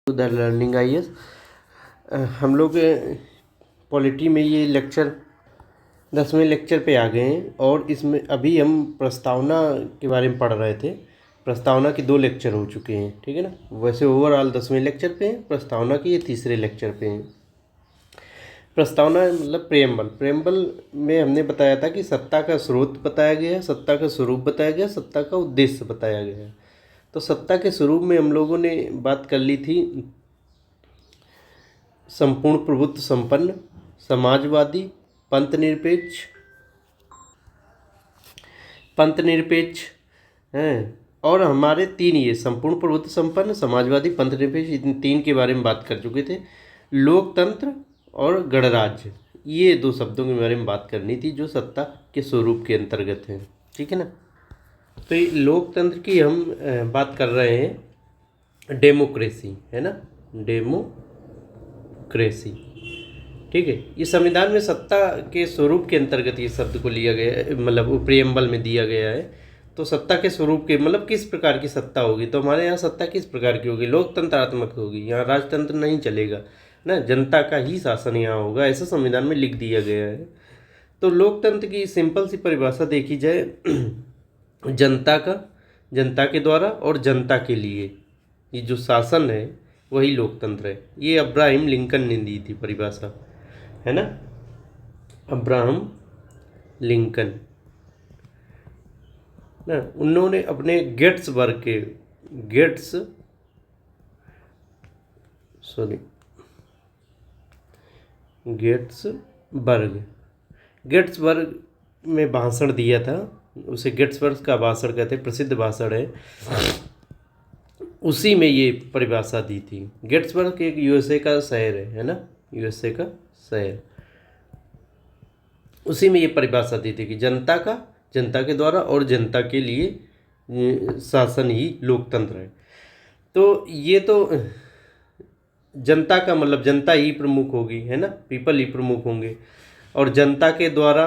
The learning IAS. हम लोग polity में ये लेक्चर 10वें लेक्चर पे आ गए हैं और इसमें अभी हम प्रस्तावना के बारे में पढ़ रहे थे। प्रस्तावना के 2 लेक्चर हो चुके हैं, ठीक है ना। वैसे ओवरऑल 10वें लेक्चर पे हैं, प्रस्तावना के ये तीसरे लेक्चर पे हैं। प्रस्तावना मतलब प्रेम्बल में हमने बताया था कि सत्ता का स्रोत बताया गया है, सत्ता का स्वरूप बताया गया, सत्ता का उद्देश्य बताया गया है। तो सत्ता के स्वरूप में हम लोगों ने बात कर ली थी संपूर्ण प्रभुत्व संपन्न, समाजवादी, पंथ निरपेक्ष हैं। और हमारे 3 ये संपूर्ण प्रभुत्व संपन्न, समाजवादी, पंथ निरपेक्ष, इन 3 के बारे में बात कर चुके थे। लोकतंत्र और गणराज्य, ये 2 शब्दों के बारे में बात करनी थी जो सत्ता के स्वरूप के अंतर्गत हैं, ठीक है ना। तो ये लोकतंत्र की हम बात कर रहे हैं, डेमोक्रेसी है ना, डेमोक्रेसी, ठीक है। ये संविधान में सत्ता के स्वरूप के अंतर्गत ये शब्द को लिया गया है, मतलब प्रियम्बल में दिया गया है। तो सत्ता के स्वरूप के मतलब किस प्रकार की सत्ता होगी, तो हमारे यहाँ सत्ता किस प्रकार की होगी, लोकतंत्रात्मक होगी। यहाँ राजतंत्र नहीं चलेगा ना, जनता का ही शासन यहाँ होगा, ऐसा संविधान में लिख दिया गया है। तो लोकतंत्र की सिंपल सी परिभाषा देखी जाए जनता के द्वारा और जनता के लिए ये जो शासन है वही लोकतंत्र है। ये अब्राहम लिंकन ने दी थी परिभाषा, है ना, अब्राहम लिंकन ना। उन्होंने अपने गेट्सबर्ग में भाषण दिया था। उसे गेट्सबर्ग का भाषण कहते हैं, प्रसिद्ध भाषण है। उसी में ये परिभाषा दी थी। गेट्सबर्ग एक यूएसए का शहर है ना, यूएसए का शहर। उसी में ये परिभाषा दी थी कि जनता के द्वारा और जनता के लिए शासन ही लोकतंत्र है। तो ये तो जनता का मतलब जनता ही प्रमुख होगी, है ना, पीपल ही प्रमुख होंगे, और जनता के द्वारा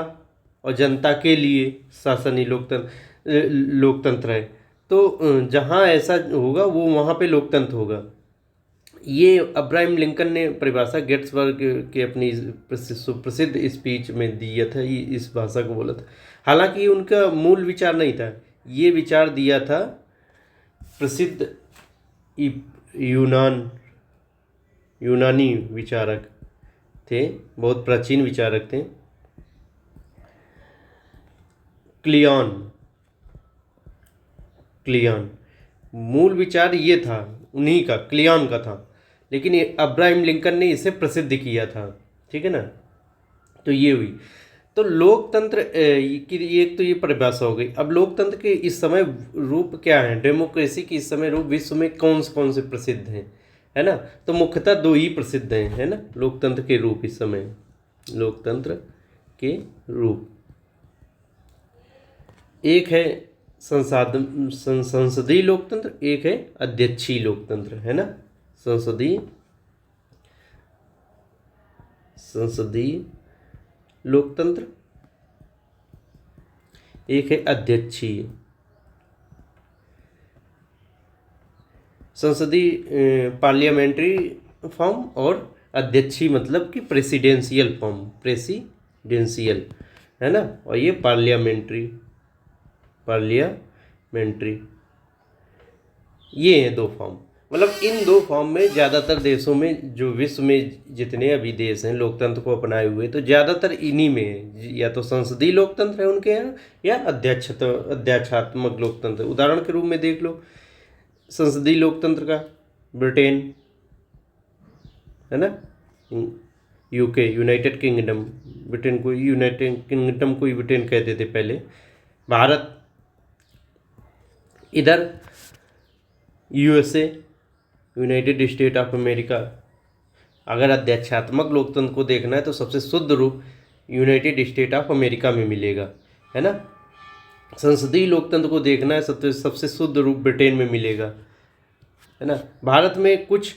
और जनता के लिए शासन ही लोकतंत्र है। तो जहाँ ऐसा होगा वो वहाँ पे लोकतंत्र होगा। ये अब्राहम लिंकन ने परिभाषा गेट्सबर्ग के अपनी सुप्रसिद्ध स्पीच में दिया था, ये इस भाषा को बोला था। हालांकि उनका मूल विचार नहीं था, ये विचार दिया था प्रसिद्ध यूनानी विचारक थे, बहुत प्राचीन विचारक थे, क्लियन। मूल विचार ये था, उन्हीं का, क्लियन का था, लेकिन ये अब्राहम लिंकन ने इसे प्रसिद्ध किया था, ठीक है ना। तो ये हुई। तो लोकतंत्र की एक तो ये परिभाषा हो गई। अब लोकतंत्र के इस समय रूप क्या है, डेमोक्रेसी की इस समय रूप विश्व में कौन से प्रसिद्ध हैं, है ना। तो मुख्यतः 2 ही प्रसिद्ध हैं, है ना, लोकतंत्र के रूप इस समय। लोकतंत्र के रूप, एक है संसदीय लोकतंत्र, एक है अध्यक्षीय लोकतंत्र, है ना। संसदीय लोकतंत्र, एक है अध्यक्षीय। संसदीय पार्लियामेंट्री फॉर्म और अध्यक्षीय मतलब कि प्रेसिडेंशियल फॉर्म, प्रेसिडेंशियल, है ना। और ये पार्लियामेंट्री, ये हैं 2 फॉर्म। मतलब इन 2 फॉर्म में ज़्यादातर देशों में, जो विश्व में जितने अभी देश हैं लोकतंत्र को अपनाए हुए, तो ज़्यादातर इन्हीं में है। या तो संसदीय लोकतंत्र है उनके यहाँ, या अध्यक्षात्मक लोकतंत्र। उदाहरण के रूप में देख लो संसदीय लोकतंत्र का ब्रिटेन, है ना, यूके, यूनाइटेड किंगडम, ब्रिटेन को यूनाइटेड किंगडम को ही ब्रिटेन कहते थे पहले, भारत। इधर USA, United state of America. अगर अध्यक्षात्मक लोकतंत्र को देखना है तो सबसे शुद्ध रूप यूनाइटेड स्टेट ऑफ अमेरिका में मिलेगा, है ना। संसदीय लोकतंत्र को देखना है सबसे शुद्ध रूप ब्रिटेन में मिलेगा, है ना। भारत में कुछ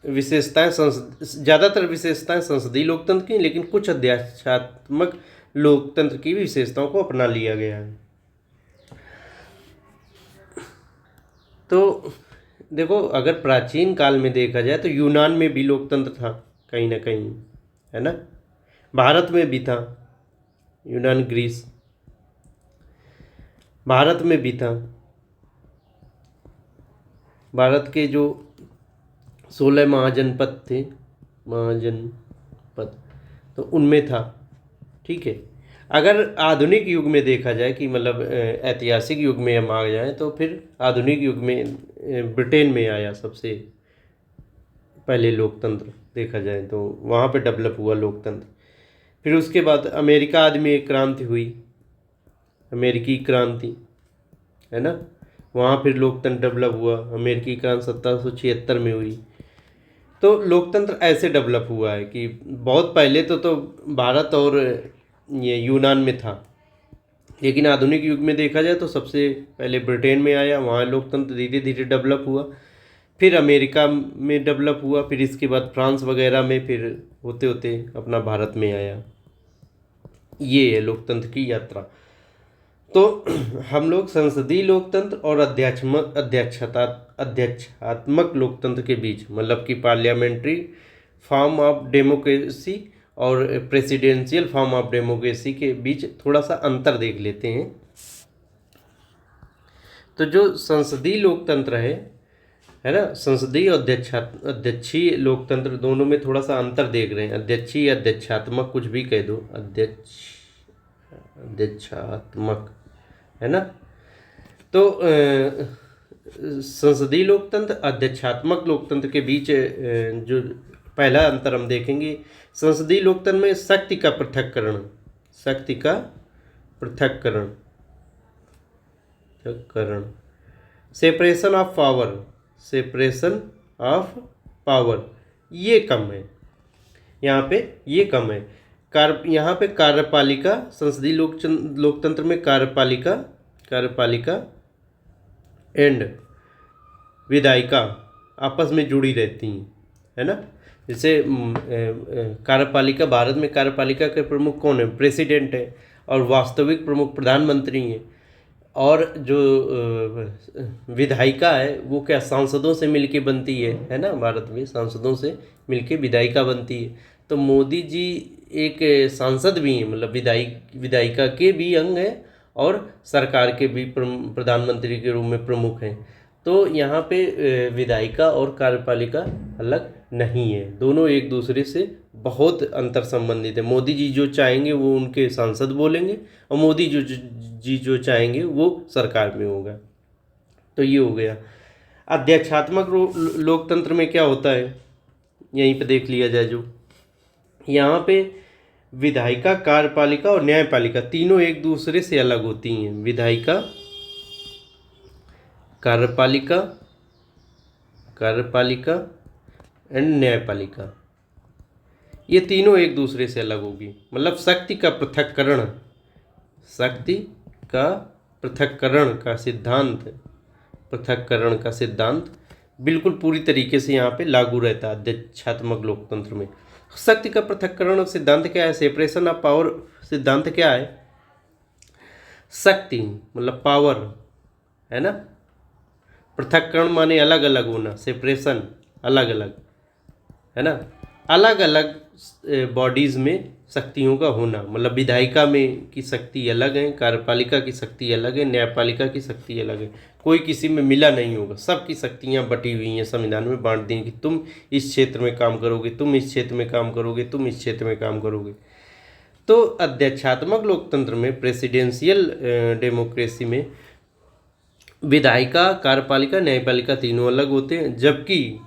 विशेषताएं, ज़्यादातर विशेषताएं संसदीय लोकतंत्र की, लेकिन कुछ अध्यक्षात्मक लोकतंत्र की विशेषताओं को अपना लिया गया है। तो देखो, अगर प्राचीन काल में देखा जाए तो यूनान में भी लोकतंत्र था कहीं ना कहीं, है ना। भारत में भी था, यूनान ग्रीस, भारत में भी था। भारत के जो 16 महाजनपद थे, महाजनपद, तो उनमें था। ठीक है। अगर आधुनिक युग में देखा जाए कि मतलब ऐतिहासिक युग में हम आ जाएं, तो फिर आधुनिक युग में ब्रिटेन में आया सबसे पहले लोकतंत्र, देखा जाए तो वहाँ पे डेवलप हुआ लोकतंत्र। फिर उसके बाद अमेरिका आदि में एक क्रांति हुई, अमेरिकी क्रांति, है ना। वहाँ फिर लोकतंत्र डेवलप हुआ, अमेरिकी क्रांति 1776 में हुई। तो लोकतंत्र ऐसे डेवलप हुआ है कि बहुत पहले तो भारत और ये यूनान में था, लेकिन आधुनिक युग में देखा जाए तो सबसे पहले ब्रिटेन में आया, वहाँ लोकतंत्र धीरे धीरे डेवलप हुआ, फिर अमेरिका में डेवलप हुआ, फिर इसके बाद फ्रांस वगैरह में, फिर होते होते अपना भारत में आया। ये है लोकतंत्र की यात्रा। तो हम लोग संसदीय लोकतंत्र और अध्यक्षात्मक लोकतंत्र के बीच, मतलब कि पार्लियामेंट्री फॉर्म ऑफ डेमोक्रेसी और प्रेसिडेंशियल फॉर्म ऑफ डेमोक्रेसी के बीच थोड़ा सा अंतर देख लेते हैं। तो जो संसदीय लोकतंत्र है ना, संसदीय और अध्यक्षीय लोकतंत्र, दोनों में थोड़ा सा अंतर देख रहे हैं। अध्यक्षीय, अध्यक्षात्मक, कुछ भी कह दो, अध्यक्षात्मक, है ना। तो संसदीय लोकतंत्र, अध्यक्षात्मक लोकतंत्र के बीच जो पहला अंतर हम देखेंगे, संसदीय लोकतंत्र में शक्ति का पृथक्करण, शक्ति का पृथक्करण, separation of power, separation of power, ये कम है यहाँ पे, ये कम है। यहाँ पे कार्यपालिका, संसदीय लोकतंत्र में कार्यपालिका एंड विधायिका आपस में जुड़ी रहती हैं, है ना। जैसे कार्यपालिका, भारत में कार्यपालिका के प्रमुख कौन है? प्रेसिडेंट है, और वास्तविक प्रमुख प्रधानमंत्री हैं। और जो विधायिका है वो क्या, सांसदों से मिलके बनती है ना। भारत में सांसदों से मिलके विधायिका बनती है। तो मोदी जी एक सांसद भी हैं, मतलब विधायिका के भी अंग हैं, और सरकार के भी प्रधानमंत्री के रूप में प्रमुख हैं। तो यहाँ पे विधायिका और कार्यपालिका अलग नहीं है, दोनों एक दूसरे से बहुत अंतर संबंधित है। मोदी जी जो चाहेंगे वो उनके सांसद बोलेंगे, और मोदी जी जो चाहेंगे वो सरकार में होगा। तो ये हो गया। अध्यक्षात्मक लोकतंत्र में क्या होता है, यहीं पे देख लिया जाए। जो यहाँ पे विधायिका, कार्यपालिका और न्यायपालिका तीनों एक दूसरे से अलग होती हैं। विधायिका, कार्यपालिका एंड न्यायपालिका, ये तीनों एक दूसरे से अलग होगी। मतलब शक्ति का पृथक्करण, शक्ति का पृथक्करण का सिद्धांत, पृथक्करण का सिद्धांत बिल्कुल पूरी तरीके से यहाँ पे लागू रहता है अध्यक्षात्मक लोकतंत्र में। शक्ति का पृथक्करण सिद्धांत क्या है? सेपरेशन ऑफ पावर सिद्धांत क्या है? शक्ति मतलब पावर, है ना। पृथक्करण माने अलग अलग होना, सेपरेशन अलग अलग, है ना। अलग अलग बॉडीज़ में शक्तियों का होना, मतलब विधायिका में की शक्ति अलग है, कार्यपालिका की शक्ति अलग है, न्यायपालिका की शक्ति अलग है। कोई किसी में मिला नहीं होगा, सबकी शक्तियाँ बटी हुई हैं, संविधान में बांट दी कि तुम इस क्षेत्र में काम करोगे, तुम इस क्षेत्र में काम करोगे, तुम इस क्षेत्र में काम करोगे। तो अध्यक्षात्मक लोकतंत्र में, प्रेसिडेंशियल डेमोक्रेसी में, विधायिका, कार्यपालिका, न्यायपालिका तीनों अलग होते हैं, जबकि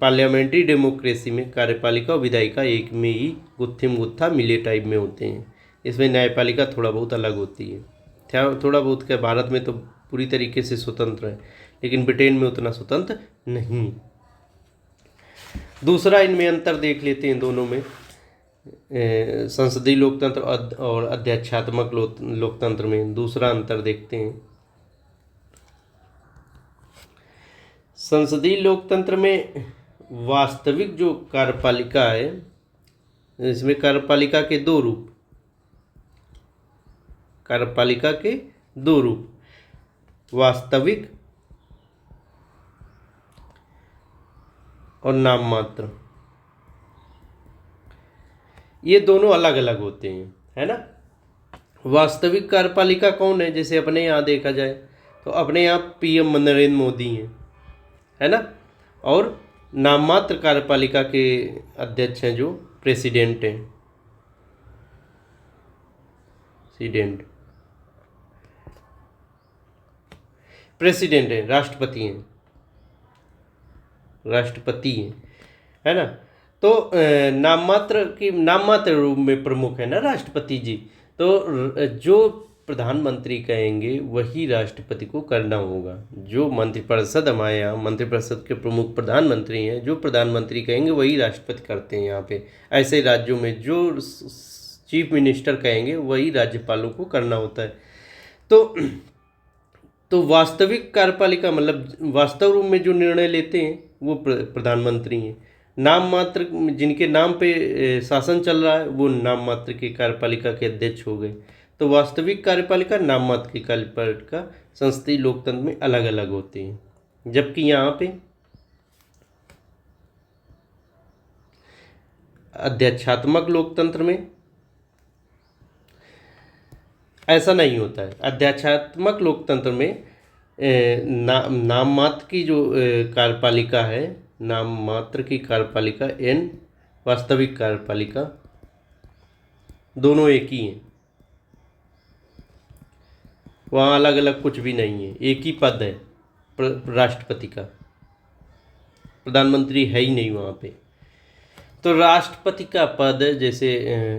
पार्लियामेंट्री डेमोक्रेसी में कार्यपालिका और विधायिका एक में ही गुत्था मिले टाइप में होते हैं। इसमें न्यायपालिका थोड़ा बहुत अलग होती है, थोड़ा बहुत क्या, भारत में तो पूरी तरीके से स्वतंत्र है, लेकिन ब्रिटेन में उतना स्वतंत्र नहीं। दूसरा इनमें अंतर देख लेते हैं दोनों में, संसदीय लोकतंत्र और अध्यक्षात्मक लोकतंत्र में दूसरा अंतर देखते हैं। संसदीय लोकतंत्र में वास्तविक जो कार्यपालिका है, इसमें कार्यपालिका के दो रूप, वास्तविक और नाम मात्र, ये दोनों अलग अलग होते हैं, है ना। वास्तविक कार्यपालिका कौन है, जैसे अपने यहाँ देखा जाए तो अपने यहाँ पीएम नरेंद्र मोदी हैं, है ना। और नाम मात्र कार्यपालिका के अध्यक्ष हैं जो प्रेसिडेंट हैं, प्रेसिडेंट हैं, राष्ट्रपति हैं, है ना। तो नाम मात्र रूप में प्रमुख है ना राष्ट्रपति जी। तो जो प्रधानमंत्री कहेंगे वही राष्ट्रपति को करना होगा। जो मंत्रिपरिषद, हमारे यहाँ मंत्रिपरिषद के प्रमुख प्रधानमंत्री हैं, जो प्रधानमंत्री कहेंगे वही राष्ट्रपति करते हैं यहाँ पे। ऐसे राज्यों में जो चीफ मिनिस्टर कहेंगे वही राज्यपालों को करना होता है। तो वास्तविक कार्यपालिका मतलब वास्तव रूप में जो निर्णय लेते हैं वो प्रधानमंत्री हैं। नाम मात्र जिनके नाम पे शासन चल रहा है वो नाम मात्र की कार्यपालिका के अध्यक्ष हो गए। तो वास्तविक कार्यपालिका, नाम मात्र की कार्यपालिका संसदीय लोकतंत्र में अलग अलग होते हैं, जबकि यहाँ पे अध्यक्षात्मक लोकतंत्र में ऐसा नहीं होता है। अध्यक्षात्मक लोकतंत्र में नाम मात्र की जो कार्यपालिका है, नाम मात्र की कार्यपालिका एंड वास्तविक कार्यपालिका दोनों एक ही हैं। वहाँ अलग अलग कुछ भी नहीं है, एक ही पद है राष्ट्रपति का, प्रधानमंत्री है ही नहीं वहाँ पे। तो राष्ट्रपति का पद, जैसे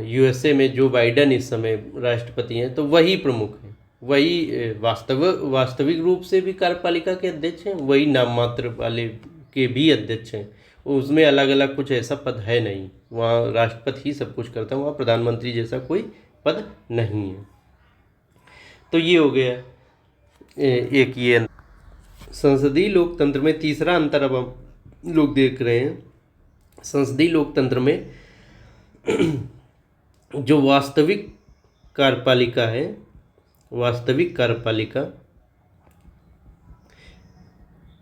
यूएसए में जो बाइडेन इस समय राष्ट्रपति हैं, तो वही प्रमुख हैं, वही वास्तविक रूप से भी कार्यपालिका के अध्यक्ष हैं, वही नाम मात्र वाले के भी अध्यक्ष हैं। उसमें अलग अलग कुछ ऐसा पद है नहीं, वहाँ राष्ट्रपति ही सब कुछ करता है, वहाँ प्रधानमंत्री जैसा कोई पद नहीं है। तो ये हो गया एक ये संसदीय लोकतंत्र में तीसरा अंतर अब हम लोग देख रहे हैं। संसदीय लोकतंत्र में जो वास्तविक कार्यपालिका है, वास्तविक कार्यपालिका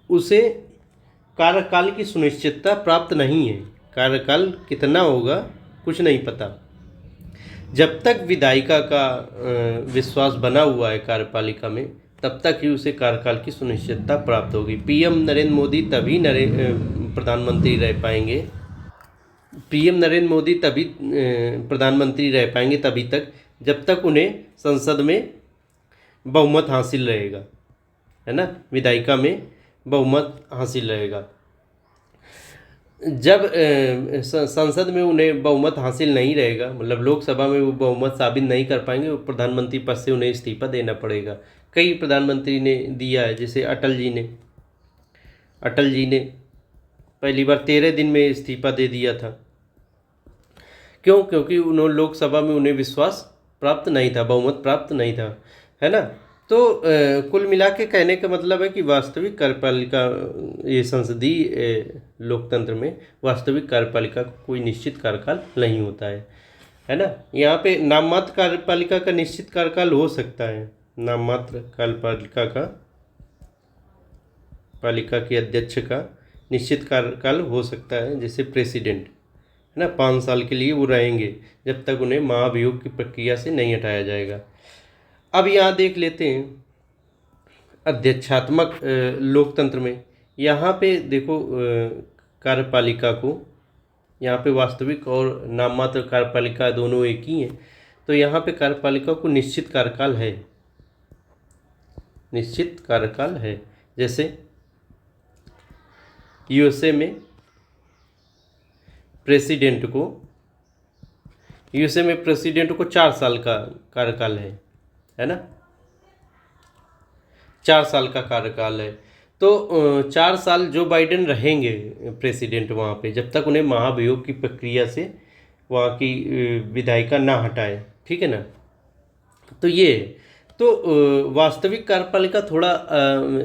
उसे कार्यकाल की सुनिश्चितता प्राप्त नहीं है। कार्यकाल कितना होगा कुछ नहीं पता। जब तक विधायिका का विश्वास बना हुआ है कार्यपालिका में, तब तक ही उसे कार्यकाल की सुनिश्चितता प्राप्त होगी। पीएम नरेंद्र मोदी तभी प्रधानमंत्री रह पाएंगे, पीएम नरेंद्र मोदी तभी प्रधानमंत्री रह पाएंगे तभी तक जब तक उन्हें संसद में बहुमत हासिल रहेगा, है ना, विधायिका में बहुमत हासिल रहेगा। जब संसद में उन्हें बहुमत हासिल नहीं रहेगा, मतलब लोकसभा में वो बहुमत साबित नहीं कर पाएंगे, वो प्रधानमंत्री पद से उन्हें इस्तीफा देना पड़ेगा। कई प्रधानमंत्री ने दिया है, जैसे अटल जी ने पहली बार 13 दिन में इस्तीफा दे दिया था। क्यों? क्योंकि उन्होंने लोकसभा में उन्हें विश्वास प्राप्त नहीं था, बहुमत प्राप्त नहीं था, है ना। तो कुल मिला के कहने का मतलब है कि वास्तविक कार्यपालिका, ये संसदीय लोकतंत्र में वास्तविक कार्यपालिका का कोई निश्चित कार्यकाल नहीं होता है ना। यहाँ पे नाम मात्र कार्यपालिका का निश्चित कार्यकाल हो सकता है, नाम मात्र कार्यपालिका का, पालिका के अध्यक्ष का निश्चित कार्यकाल हो सकता है, जैसे प्रेसिडेंट, है ना, 5 साल के लिए वो रहेंगे जब तक उन्हें महाभियोग की प्रक्रिया से नहीं हटाया जाएगा। अब यहाँ देख लेते हैं अध्यक्षात्मक लोकतंत्र में। यहाँ पे देखो कार्यपालिका को, यहाँ पे वास्तविक और नाम मात्र कार्यपालिका दोनों एक ही हैं। तो यहाँ पे कार्यपालिका को निश्चित कार्यकाल है, निश्चित कार्यकाल है। जैसे यूएसए में प्रेसिडेंट को 4 साल का कार्यकाल है ना, 4 साल का कार्यकाल है। तो 4 साल जो बाइडेन रहेंगे प्रेसिडेंट वहाँ पे, जब तक उन्हें महाभियोग की प्रक्रिया से वहाँ की विधायिका ना हटाए, ठीक है ना। तो ये तो वास्तविक कार्यपालिका थोड़ा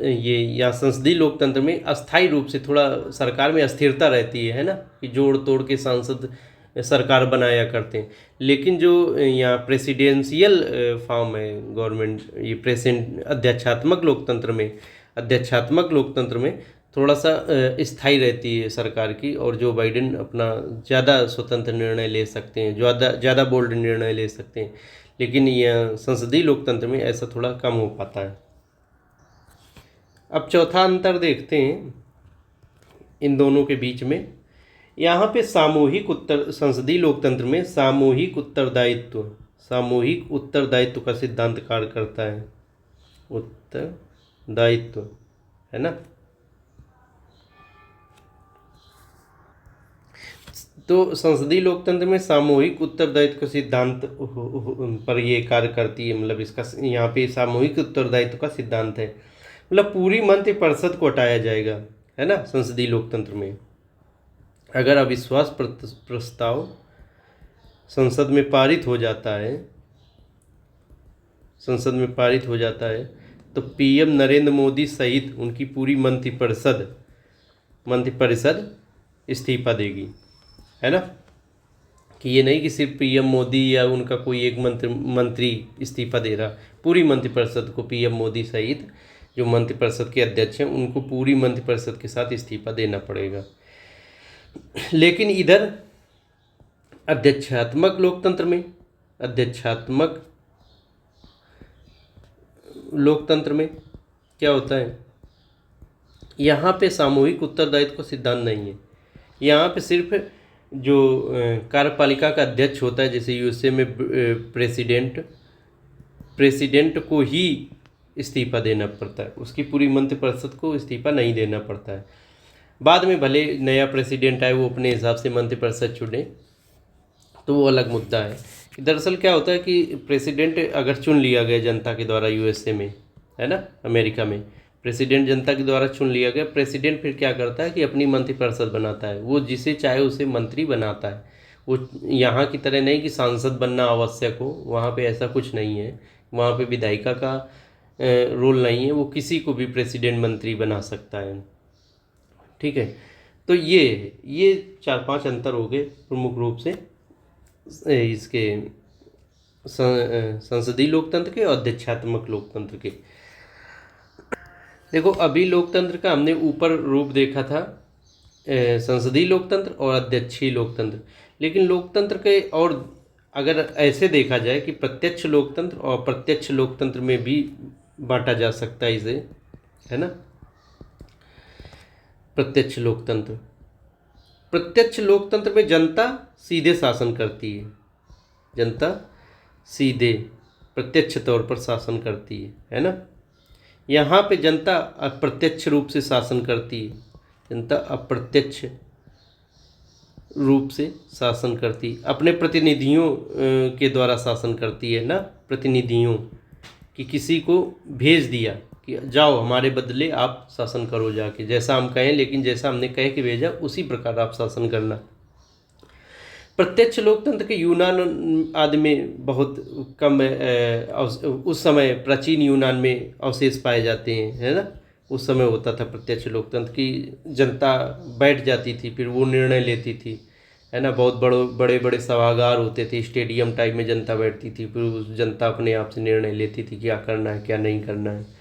ये या संसदीय लोकतंत्र में अस्थायी रूप से थोड़ा सरकार में अस्थिरता रहती है ना, कि जोड़ तोड़ के सांसद सरकार बनाया करते हैं। लेकिन जो यहाँ प्रेसिडेंशियल फॉर्म है गवर्नमेंट, ये अध्यक्षात्मक लोकतंत्र में थोड़ा सा स्थायी रहती है सरकार की, और जो बाइडेन अपना ज़्यादा स्वतंत्र निर्णय ले सकते हैं, ज़्यादा बोल्ड निर्णय ले सकते हैं। लेकिन यह संसदीय लोकतंत्र में ऐसा थोड़ा कम हो पाता है। अब चौथा अंतर देखते हैं इन दोनों के बीच में। यहाँ पे संसदीय लोकतंत्र में सामूहिक उत्तरदायित्व का सिद्धांत कार्य करता है। उत्तरदायित्व, है ना। तो संसदीय लोकतंत्र में सामूहिक उत्तरदायित्व का सिद्धांत पर ये कार्य करती है, मतलब इसका यहाँ पे सामूहिक उत्तरदायित्व का सिद्धांत है, मतलब पूरी मंत्रिपरिषद को हटाया जाएगा, है ना। संसदीय लोकतंत्र में अगर अविश्वास प्रस्ताव संसद में पारित हो जाता है तो पीएम नरेंद्र मोदी सहित उनकी पूरी मंत्रिपरिषद इस्तीफा देगी, है ना। कि ये नहीं कि सिर्फ पीएम मोदी या उनका कोई एक मंत्री इस्तीफा दे रहा, पूरी मंत्रिपरिषद को, पीएम मोदी सहित जो मंत्रिपरिषद के अध्यक्ष हैं उनको पूरी मंत्रिपरिषद के साथ इस्तीफा देना पड़ेगा। लेकिन इधर अध्यक्षात्मक लोकतंत्र में क्या होता है, यहाँ पे सामूहिक उत्तरदायित्व का सिद्धांत नहीं है। यहाँ पे सिर्फ जो कार्यपालिका का अध्यक्ष होता है, जैसे यूएसए में प्रेसिडेंट को ही इस्तीफा देना पड़ता है, उसकी पूरी मंत्रिपरिषद को इस्तीफा नहीं देना पड़ता है। बाद में भले नया प्रेसिडेंट आए, वो अपने हिसाब से मंत्रिपरिषद चुने, तो वो अलग मुद्दा है। दरअसल क्या होता है कि प्रेसिडेंट अगर चुन लिया गया जनता के द्वारा यूएसए में, है ना, अमेरिका में प्रेसिडेंट जनता के द्वारा चुन लिया गया, प्रेसिडेंट फिर क्या करता है कि अपनी मंत्रिपरिषद बनाता है, वो जिसे चाहे उसे मंत्री बनाता है। वो यहाँ की तरह नहीं कि सांसद बनना आवश्यक हो, वहाँ पे ऐसा कुछ नहीं है, वहाँ पे विधायिका का रोल नहीं है, वो किसी को भी प्रेसिडेंट मंत्री बना सकता है, ठीक है। तो ये 4-5 अंतर हो गए प्रमुख रूप से इसके संसदीय लोकतंत्र के और अध्यक्षात्मक लोकतंत्र के। देखो, अभी लोकतंत्र का हमने ऊपर रूप देखा था, संसदीय लोकतंत्र और अध्यक्षीय लोकतंत्र। लेकिन लोकतंत्र के और अगर ऐसे देखा जाए कि प्रत्यक्ष लोकतंत्र और अप्रत्यक्ष लोकतंत्र में भी बांटा जा सकता है इसे, है ना। प्रत्यक्ष लोकतंत्र में जनता सीधे शासन करती है, प्रत्यक्ष तौर पर शासन करती है ना। यहाँ पे जनता अप्रत्यक्ष रूप से शासन करती है, अपने प्रतिनिधियों के द्वारा शासन करती है ना। प्रतिनिधियों कि किसी को भेज दिया कि जाओ हमारे बदले आप शासन करो जाके, जैसा हम कहें, लेकिन जैसा हमने कह के भेजा उसी प्रकार आप शासन करना। प्रत्यक्ष लोकतंत्र के यूनान आदि में बहुत कम उस समय प्राचीन यूनान में अवशेष पाए जाते हैं, है ना। उस समय होता था प्रत्यक्ष लोकतंत्र की जनता बैठ जाती थी, फिर वो निर्णय लेती थी, है ना। बहुत बड़े बड़े सभागार होते थे, स्टेडियम टाइप में जनता बैठती थी, फिर उस जनता अपने आप से निर्णय लेती थी क्या करना है क्या नहीं करना है।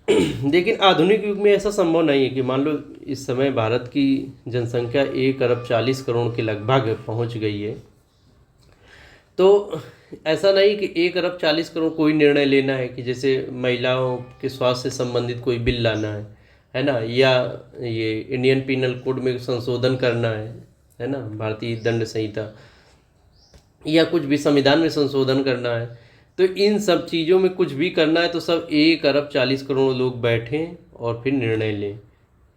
लेकिन आधुनिक युग में ऐसा संभव नहीं है कि मान लो इस समय भारत की जनसंख्या 1,40,00,000,000 के लगभग पहुंच गई है, तो ऐसा नहीं कि 1,40,00,000,000 कोई निर्णय लेना है कि जैसे महिलाओं के स्वास्थ्य से संबंधित कोई बिल लाना है ना, या ये इंडियन पिनल कोड में संशोधन करना है ना, भारतीय दंड संहिता, या कुछ भी संविधान में संशोधन करना है। तो इन सब चीज़ों में कुछ भी करना है तो सब 1,40,00,000,000 लोग बैठें और फिर निर्णय लें,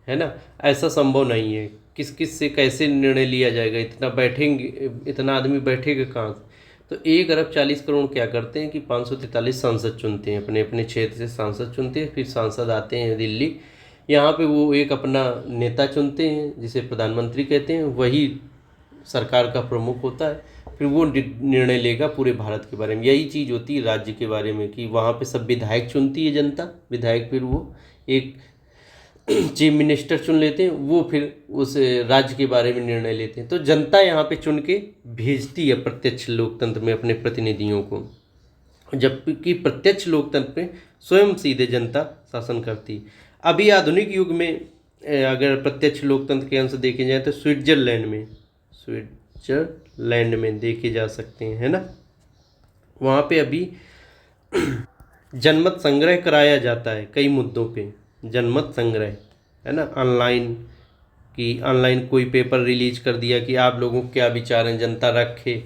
है ना। ऐसा संभव नहीं है, किस से कैसे निर्णय लिया जाएगा, इतना आदमी बैठेगा कहाँ। तो 1,40,00,000,000 क्या करते हैं कि 543 सांसद चुनते हैं, अपने अपने क्षेत्र से सांसद चुनते हैं। फिर सांसद आते हैं दिल्ली, यहाँ पे वो एक अपना नेता चुनते हैं जिसे प्रधानमंत्री कहते हैं, वही सरकार का प्रमुख होता है। फिर वो निर्णय लेगा पूरे भारत के बारे में। यही चीज़ होती है राज्य के बारे में कि वहाँ पे सब विधायक चुनती है जनता, विधायक फिर वो एक चीफ मिनिस्टर चुन लेते हैं, वो फिर उस राज्य के बारे में निर्णय लेते हैं। तो जनता यहाँ पे चुन के भेजती है प्रत्यक्ष लोकतंत्र में अपने प्रतिनिधियों को, जबकि प्रत्यक्ष लोकतंत्र में स्वयं सीधे जनता शासन करती है। अभी आधुनिक युग में अगर प्रत्यक्ष लोकतंत्र के अंश देखे जाए तो स्विट्जरलैंड में देखे जा सकते हैं, है ना। वहाँ पे अभी जनमत संग्रह कराया जाता है कई मुद्दों पे, जनमत संग्रह, है ना। ऑनलाइन कोई पेपर रिलीज कर दिया कि आप लोगों के क्या विचार हैं, जनता रखे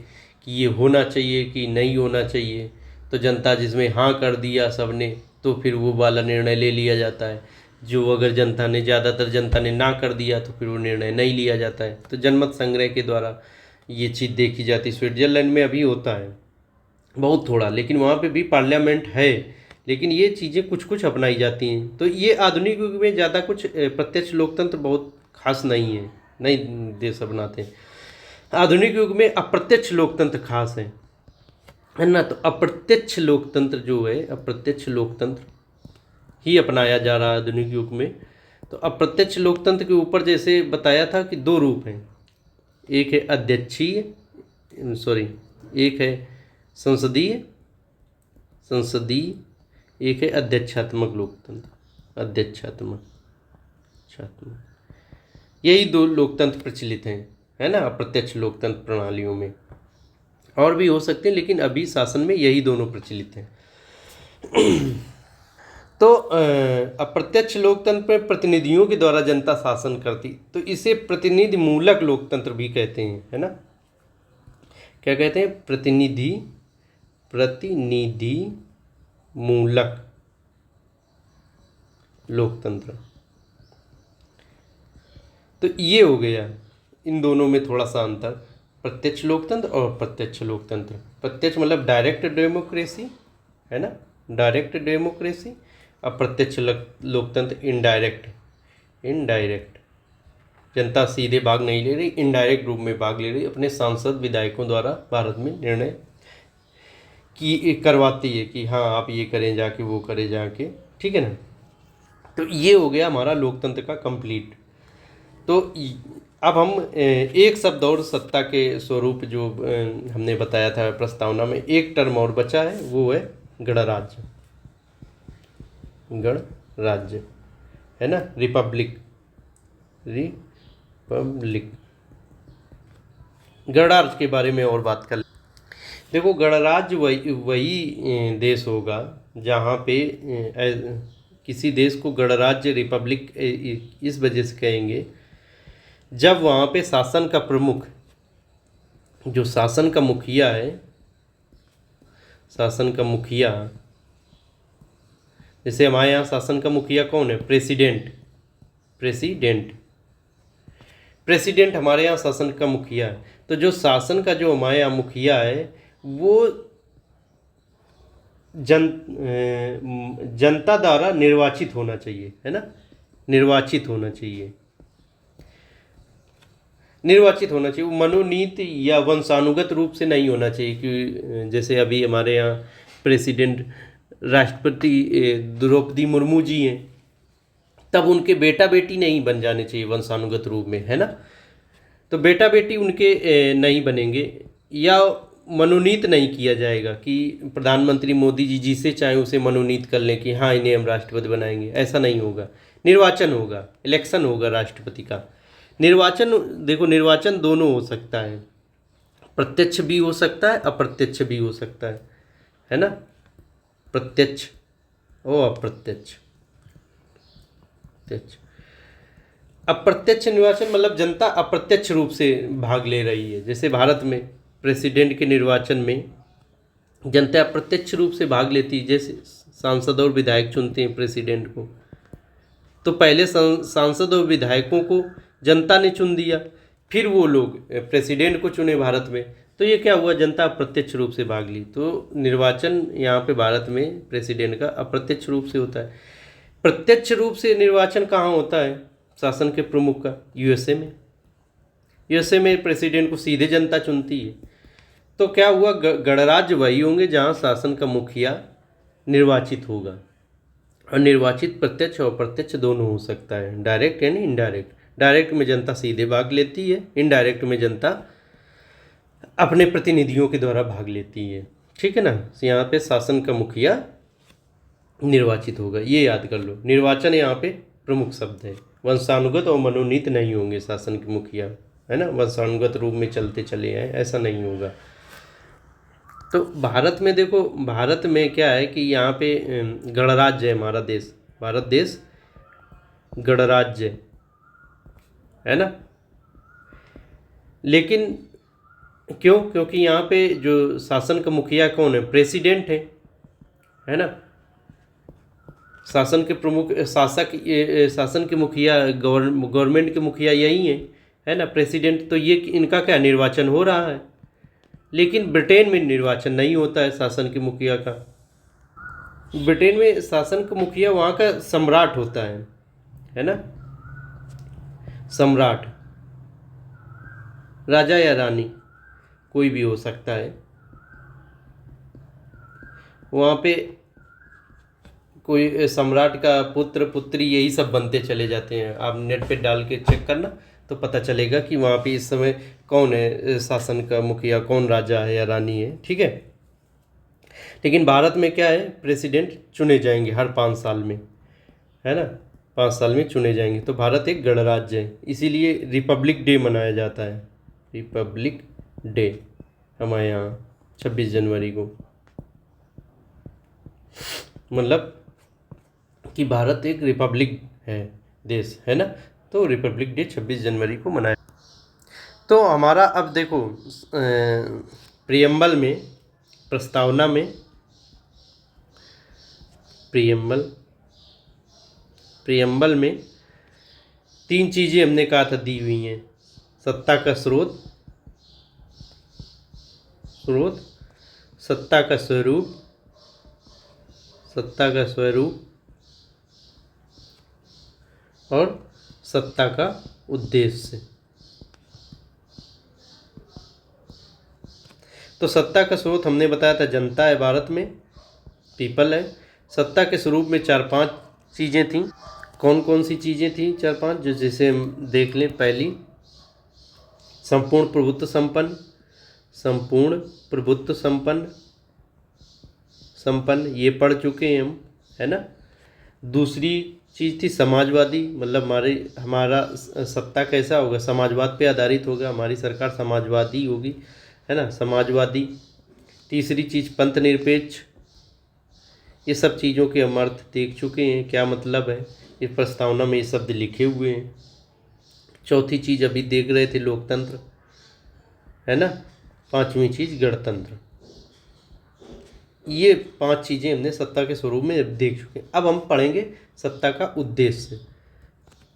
कि ये होना चाहिए कि नहीं होना चाहिए, तो जनता जिसमें हाँ कर दिया सबने, तो फिर वो वाला निर्णय ले लिया जाता है। जो अगर ज़्यादातर जनता ने ना कर दिया तो फिर वो निर्णय नहीं लिया जाता है। तो जनमत संग्रह के द्वारा ये चीज़ देखी जाती है। स्विट्जरलैंड में अभी होता है बहुत थोड़ा, लेकिन वहाँ पे भी पार्लियामेंट है, लेकिन ये चीज़ें कुछ कुछ अपनाई जाती हैं। तो ये आधुनिक युग में ज़्यादा कुछ प्रत्यक्ष लोकतंत्र बहुत खास नहीं है, नहीं देश अपनाते हैं। आधुनिक युग में अप्रत्यक्ष लोकतंत्र खास है ना। तो अप्रत्यक्ष लोकतंत्र जो है, अप्रत्यक्ष लोकतंत्र ही अपनाया जा रहा है आधुनिक युग में। तो अप्रत्यक्ष लोकतंत्र के ऊपर जैसे बताया था कि दो रूप हैं, एक है एक है संसदीय, एक है अध्यक्षात्मक लोकतंत्र, अध्यक्षात्मक। यही दो लोकतंत्र प्रचलित हैं, है ना, अप्रत्यक्ष लोकतंत्र प्रणालियों में। और भी हो सकते हैं, लेकिन अभी शासन में यही दोनों प्रचलित हैं। तो अप्रत्यक्ष लोकतंत्र में प्रतिनिधियों के द्वारा जनता शासन करती, तो इसे प्रतिनिधि मूलक लोकतंत्र भी कहते हैं, है ना। क्या कहते हैं? प्रतिनिधि मूलक लोकतंत्र। तो ये हो गया इन दोनों में थोड़ा सा अंतर, प्रत्यक्ष लोकतंत्र और अप्रत्यक्ष लोकतंत्र। प्रत्यक्ष मतलब डायरेक्ट डेमोक्रेसी, है ना, डायरेक्ट डेमोक्रेसी। अप्रत्यक्ष लोकतंत्र इनडायरेक्ट, जनता सीधे भाग नहीं ले रही, इनडायरेक्ट रूप में भाग ले रही, अपने सांसद विधायकों द्वारा भारत में निर्णय की करवाती है कि हाँ आप ये करें जाके, वो करें जाके, ठीक है ना। तो ये हो गया हमारा लोकतंत्र का कंप्लीट। तो अब हम एक शब्द और सत्ता के स्वरूप जो हमने बताया था प्रस्तावना में, एक टर्म और बचा है, वो है गणराज्य, है ना, रिपब्लिक। गणराज्य के बारे में और बात कर। देखो, गणराज्य वही देश होगा जहाँ पे किसी देश को गणराज्य, रिपब्लिक इस वजह से कहेंगे जब वहाँ पे शासन का प्रमुख, जो शासन का मुखिया है, शासन का मुखिया, जैसे हमारे यहाँ शासन का मुखिया कौन है? प्रेसिडेंट हमारे यहाँ शासन का मुखिया है। तो जो शासन का जो हमारे यहाँ मुखिया है वो जनता द्वारा निर्वाचित होना चाहिए, है ना, निर्वाचित होना चाहिए, मनोनीत या वंशानुगत रूप से नहीं होना चाहिए। कि जैसे अभी हमारे यहाँ प्रेसिडेंट राष्ट्रपति द्रौपदी मुर्मू जी हैं, तब उनके बेटा बेटी नहीं बन जाने चाहिए वंशानुगत रूप में, है ना। तो बेटा बेटी उनके नहीं बनेंगे, या मनोनीत नहीं किया जाएगा कि प्रधानमंत्री मोदी जी जिसे चाहे उसे मनोनीत कर लें कि हाँ इन्हें हम राष्ट्रपति बनाएंगे, ऐसा नहीं होगा। निर्वाचन होगा, इलेक्शन होगा राष्ट्रपति का। निर्वाचन, देखो निर्वाचन दोनों हो सकता है, प्रत्यक्ष भी हो सकता है, अप्रत्यक्ष भी हो सकता है ना, प्रत्यक्ष और अप्रत्यक्ष। अप्रत्यक्ष निर्वाचन मतलब जनता अप्रत्यक्ष रूप से भाग ले रही है। जैसे भारत में प्रेसिडेंट के निर्वाचन में जनता अप्रत्यक्ष रूप से भाग लेती है, जैसे सांसद और विधायक चुनते हैं प्रेसिडेंट को, तो पहले सांसद और विधायकों को जनता ने चुन दिया, फिर वो लोग प्रेसिडेंट को चुने भारत में, तो ये क्या हुआ, जनता अप्रत्यक्ष रूप से भाग ली। तो निर्वाचन यहाँ पे भारत में प्रेसिडेंट का अप्रत्यक्ष रूप से होता है। प्रत्यक्ष रूप से निर्वाचन कहाँ होता है शासन के प्रमुख का? यूएसए में प्रेसिडेंट को सीधे जनता चुनती है। तो क्या हुआ, गणराज्य वही होंगे जहाँ शासन का मुखिया निर्वाचित होगा, और निर्वाचित प्रत्यक्ष और अप्रत्यक्ष दोनों हो सकता है, डायरेक्ट यानी इनडायरेक्ट। डायरेक्ट में जनता सीधे भाग लेती है, इनडायरेक्ट में जनता अपने प्रतिनिधियों के द्वारा भाग लेती है, ठीक है ना। यहाँ पे शासन का मुखिया निर्वाचित होगा, ये याद कर लो, निर्वाचन यहाँ पे प्रमुख शब्द है। वंशानुगत और मनोनीत नहीं होंगे शासन के मुखिया, है ना, वंशानुगत रूप में चलते चले आए, ऐसा नहीं होगा। तो भारत में देखो, भारत में क्या है कि यहाँ पे गणराज्य है हमारा देश, भारत देश गणराज्य है ना। लेकिन क्यों? क्योंकि यहाँ पे जो शासन का मुखिया कौन है? प्रेसिडेंट है ना। शासन के प्रमुख शासक, शासन के मुखिया, गवर्नमेंट के मुखिया यही है ना, प्रेसिडेंट। तो ये इनका क्या निर्वाचन हो रहा है। लेकिन ब्रिटेन में निर्वाचन नहीं होता है शासन के मुखिया का। ब्रिटेन में शासन का मुखिया वहाँ का सम्राट होता है ना, सम्राट, राजा या रानी कोई भी हो सकता है। वहाँ पे कोई सम्राट का पुत्र पुत्री यही सब बनते चले जाते हैं। आप नेट पे डाल के चेक करना तो पता चलेगा कि वहाँ पे इस समय कौन है शासन का मुखिया, कौन राजा है या रानी है, ठीक है। लेकिन भारत में क्या है, प्रेसिडेंट चुने जाएंगे हर 5 साल में, है ना, 5 साल में चुने जाएंगे। तो भारत एक गणराज्य है, इसीलिए रिपब्लिक डे मनाया जाता है। रिपब्लिक डे हमारे यहाँ 26 जनवरी को, मतलब कि भारत एक रिपब्लिक है, देश है ना। तो रिपब्लिक डे 26 जनवरी को मनाया। तो हमारा अब देखो प्रियम्बल में, प्रस्तावना में, प्रियम्बल में 3 चीज़ें हमने कहा था दी हुई हैं। सत्ता का स्रोत, सत्ता का स्वरूप, सत्ता का स्वरूप और सत्ता का उद्देश्य। तो सत्ता का स्रोत हमने बताया था जनता है, भारत में पीपल है। सत्ता के स्वरूप में 4-5 चीज़ें थीं। कौन कौन सी चीज़ें थीं? 4-5 जो जिसे हम देख लें। पहली, संपूर्ण प्रभुत्व संपन्न, संपूर्ण प्रभुत्व संपन्न, ये पढ़ चुके हैं हम, है ना। दूसरी चीज़ थी समाजवादी, मतलब हमारा सत्ता कैसा होगा, समाजवाद पे आधारित होगा, हमारी सरकार समाजवादी होगी, है ना, समाजवादी। तीसरी चीज़ पंथ निरपेक्ष। ये सब चीज़ों के हम अर्थ देख चुके हैं, क्या मतलब है, इस प्रस्तावना में ये शब्द लिखे हुए हैं। चौथी चीज़ अभी देख रहे थे, लोकतंत्र, है ना। 5वीं चीज़ गणतंत्र। ये 5 चीज़ें हमने सत्ता के स्वरूप में देख चुके हैं। अब हम पढ़ेंगे सत्ता का उद्देश्य।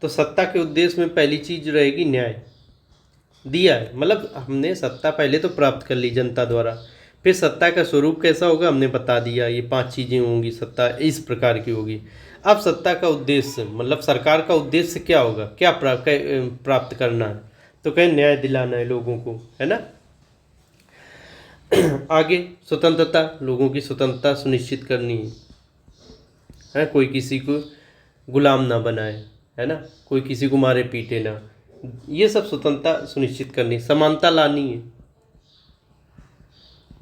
तो सत्ता के उद्देश्य में पहली चीज़ रहेगी न्याय। दिया है, मतलब हमने सत्ता पहले तो प्राप्त कर ली जनता द्वारा, फिर सत्ता का स्वरूप कैसा होगा हमने बता दिया। ये 5 चीज़ें होंगी, सत्ता इस प्रकार की होगी। अब सत्ता का उद्देश्य, मतलब सरकार का उद्देश्य क्या होगा, क्या प्राप्त करना है? तो कहें न्याय दिलाना है लोगों को, है ना। आगे स्वतंत्रता, लोगों की स्वतंत्रता सुनिश्चित करनी है, कोई किसी को गुलाम ना बनाए, है ना, कोई किसी को मारे पीटे ना, ये सब स्वतंत्रता सुनिश्चित करनी। समानता लानी है,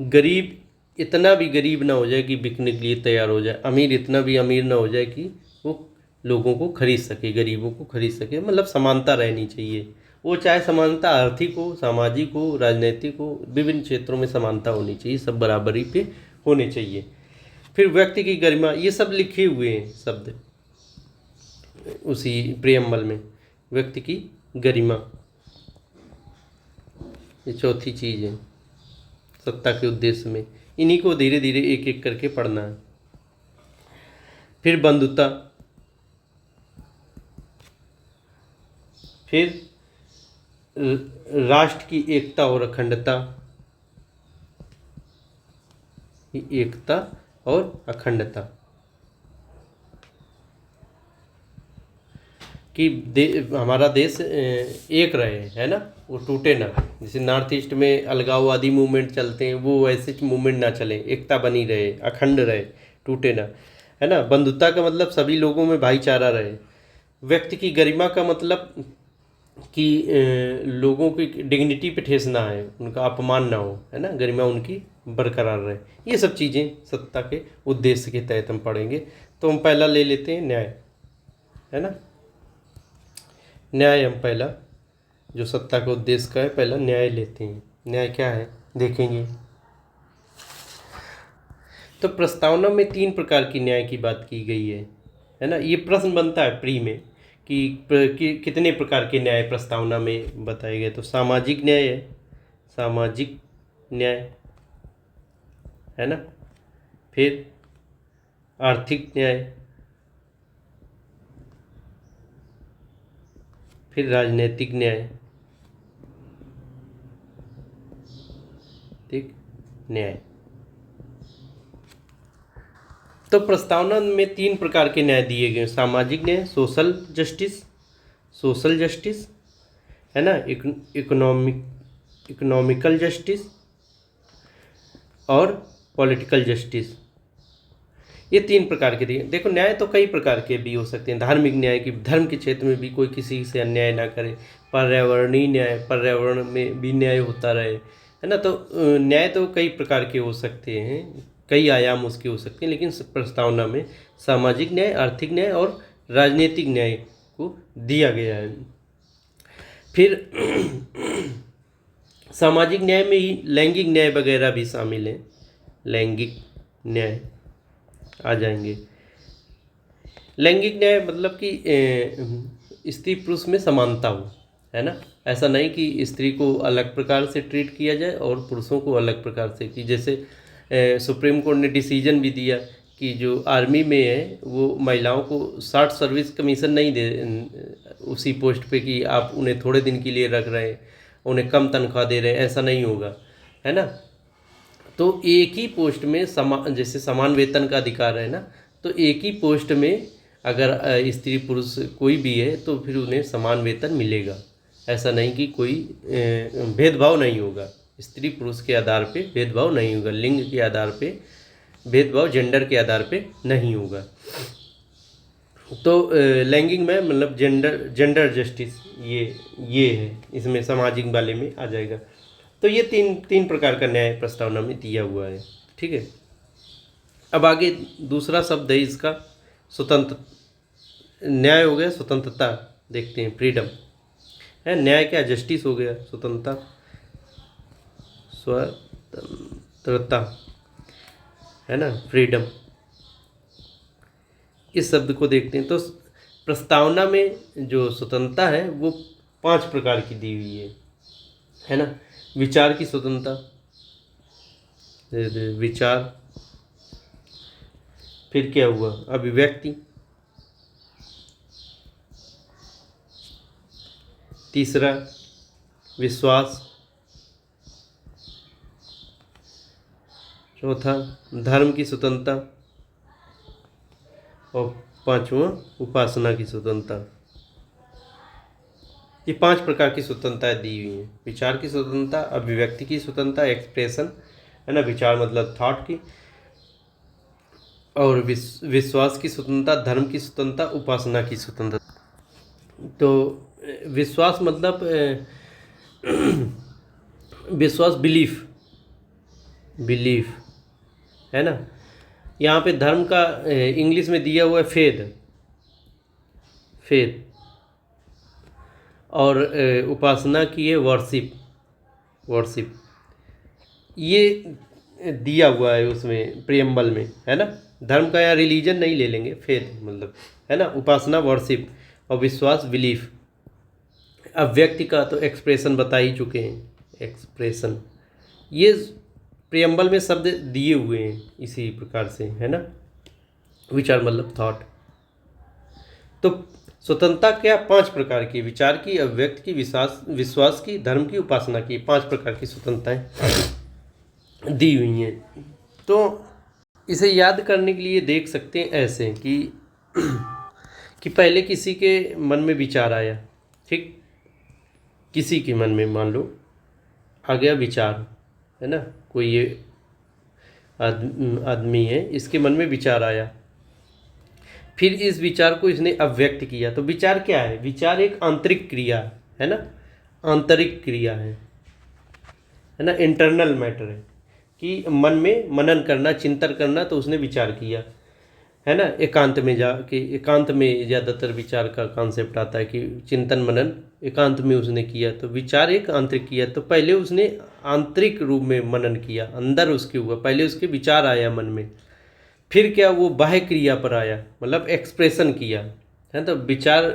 गरीब इतना भी गरीब ना हो जाए कि बिकने के लिए तैयार हो जाए, अमीर इतना भी अमीर ना हो जाए कि वो लोगों को खरीद सके, गरीबों को खरीद सके। मतलब समानता रहनी चाहिए, वो चाहे समानता आर्थिक हो, सामाजिक हो, राजनीतिक हो, विभिन्न क्षेत्रों में समानता होनी चाहिए, सब बराबरी पे होने चाहिए। फिर व्यक्ति की गरिमा, ये सब लिखे हुए हैं शब्द उसी प्रियम्बल में। व्यक्ति की गरिमा, ये चौथी चीज़ है सत्ता के उद्देश्य में। इन्हीं को धीरे धीरे एक एक करके पढ़ना है। फिर बंधुता, फिर राष्ट्र की एकता और अखंडता, एकता और अखंडता कि हमारा देश एक रहे, है ना, वो टूटे ना। जैसे नॉर्थ ईस्ट में अलगाववादी मूवमेंट चलते हैं, वो वैसे मूवमेंट ना चले, एकता बनी रहे, अखंड रहे, टूटे ना, है ना। बंधुता का मतलब सभी लोगों में भाईचारा रहे। व्यक्ति की गरिमा का मतलब कि लोगों की डिग्निटी पे ठेस ना आए, उनका अपमान ना हो, है ना, गरिमा उनकी बरकरार रहे। ये सब चीज़ें सत्ता के उद्देश्य के तहत हम पढ़ेंगे। तो हम पहला ले लेते हैं न्याय, है ना। न्याय हम पहला जो सत्ता का उद्देश्य का है, पहला न्याय लेते हैं। न्याय क्या है देखेंगे। तो प्रस्तावना में 3 प्रकार की न्याय की बात की गई है ना। ये प्रश्न बनता है प्री में कि कितने प्रकार के न्याय प्रस्तावना में बताए गए। तो सामाजिक न्याय है, सामाजिक न्याय है ना, फिर आर्थिक न्याय, फिर राजनीतिक न्याय, ठीक न्याय। तो प्रस्तावना में 3 प्रकार के न्याय दिए गए। सामाजिक न्याय, सोशल जस्टिस है ना, इकोनॉमिकल जस्टिस और पॉलिटिकल जस्टिस। ये 3 प्रकार के दिए। देखो न्याय तो कई प्रकार के भी हो सकते हैं। धार्मिक न्याय की धर्म के क्षेत्र में भी कोई किसी से अन्याय ना करे। पर्यावरणीय न्याय, पर्यावरण में भी न्याय होता रहे, है ना। तो न्याय तो कई प्रकार के हो सकते हैं, कई आयाम उसके हो सकते हैं। लेकिन प्रस्तावना में सामाजिक न्याय, आर्थिक न्याय और राजनीतिक न्याय को दिया गया है। फिर सामाजिक न्याय में ही लैंगिक न्याय वगैरह भी शामिल हैं। लैंगिक न्याय आ जाएंगे। लैंगिक न्याय मतलब कि स्त्री पुरुष में समानता हो, है ना। ऐसा नहीं कि स्त्री को अलग प्रकार से ट्रीट किया जाए और पुरुषों को अलग प्रकार से। कि जैसे सुप्रीम कोर्ट ने डिसीजन भी दिया कि जो आर्मी में है वो महिलाओं को शॉर्ट सर्विस कमीशन नहीं दे उसी पोस्ट पे कि आप उन्हें थोड़े दिन के लिए रख रहे हैं, उन्हें कम तनख्वाह दे रहे हैं, ऐसा नहीं होगा, है ना। तो एक ही पोस्ट में जैसे समान वेतन का अधिकार है ना, तो एक ही पोस्ट में अगर स्त्री पुरुष कोई भी है तो फिर उन्हें समान वेतन मिलेगा। ऐसा नहीं कि कोई भेदभाव नहीं होगा, स्त्री पुरुष के आधार पे भेदभाव नहीं होगा, लिंग के आधार पे भेदभाव, जेंडर के आधार पे नहीं होगा। तो लैंगिक में मतलब जेंडर जस्टिस ये है, इसमें सामाजिक वाले में आ जाएगा। तो ये तीन प्रकार का न्याय प्रस्तावना में दिया हुआ है, ठीक है। अब आगे दूसरा शब्द है इसका स्वतंत्र। न्याय हो गया स्वतंत्रता, देखते हैं फ्रीडम है। न्याय क्या, जस्टिस हो गया, स्वतंत्रता स्वतंत्रता है ना, फ्रीडम। इस शब्द को देखते हैं। तो प्रस्तावना में जो स्वतंत्रता है वो 5 प्रकार की दी हुई है ना। विचार की स्वतंत्रता, विचार, फिर क्या हुआ, अभिव्यक्ति, तीसरा विश्वास, चौथा धर्म की स्वतंत्रता और 5वां उपासना की स्वतंत्रता। ये 5 प्रकार की स्वतंत्रता दी हुई हैं। विचार की स्वतंत्रता, अभिव्यक्ति की स्वतंत्रता, एक्सप्रेशन है ना, विचार मतलब थॉट की, और विश्वास की स्वतंत्रता, धर्म की स्वतंत्रता, उपासना की स्वतंत्रता। तो विश्वास मतलब विश्वास, बिलीफ है ना। यहाँ पे धर्म का इंग्लिश में दिया हुआ है फेथ, और उपासना की है वर्शिप। ये दिया हुआ है उसमें प्रियम्बल में, है ना। धर्म का यहाँ रिलीजन नहीं ले लेंगे, फेथ मतलब, है ना। उपासना वर्शिप और विश्वास बिलीफ। अव्यक्ति का तो एक्सप्रेशन बता ही चुके हैं, एक्सप्रेशन। ये प्रियम्बल में शब्द दिए हुए हैं इसी प्रकार से, है ना। विचार मतलब थॉट। तो स्वतंत्रता क्या, 5 प्रकार की, विचार की, अव्यक्त की, विश्वास की, धर्म की, उपासना की, 5 प्रकार की स्वतंत्रताएं दी हुई हैं। तो इसे याद करने के लिए देख सकते हैं ऐसे कि पहले किसी के मन में विचार आया, ठीक, किसी के मन में मान लो आ गया विचार, है ना। कोई ये आदमी है, इसके मन में विचार आया, फिर इस विचार को इसने अव्यक्त किया। तो विचार क्या है, विचार एक आंतरिक क्रिया है ना, आंतरिक क्रिया है ना, इंटरनल मैटर है कि मन में मनन करना, चिंतन करना, तो उसने विचार किया, है ना। एकांत में जाके, एकांत में ज़्यादातर विचार का कॉन्सेप्ट आता है कि चिंतन मनन एकांत में उसने किया, तो विचार एक आंतरिक किया। तो पहले उसने आंतरिक रूप में मनन किया, अंदर उसके हुआ, पहले उसके विचार आया मन में, फिर क्या वो बाह्य क्रिया पर आया, मतलब एक्सप्रेशन किया, है। तो विचार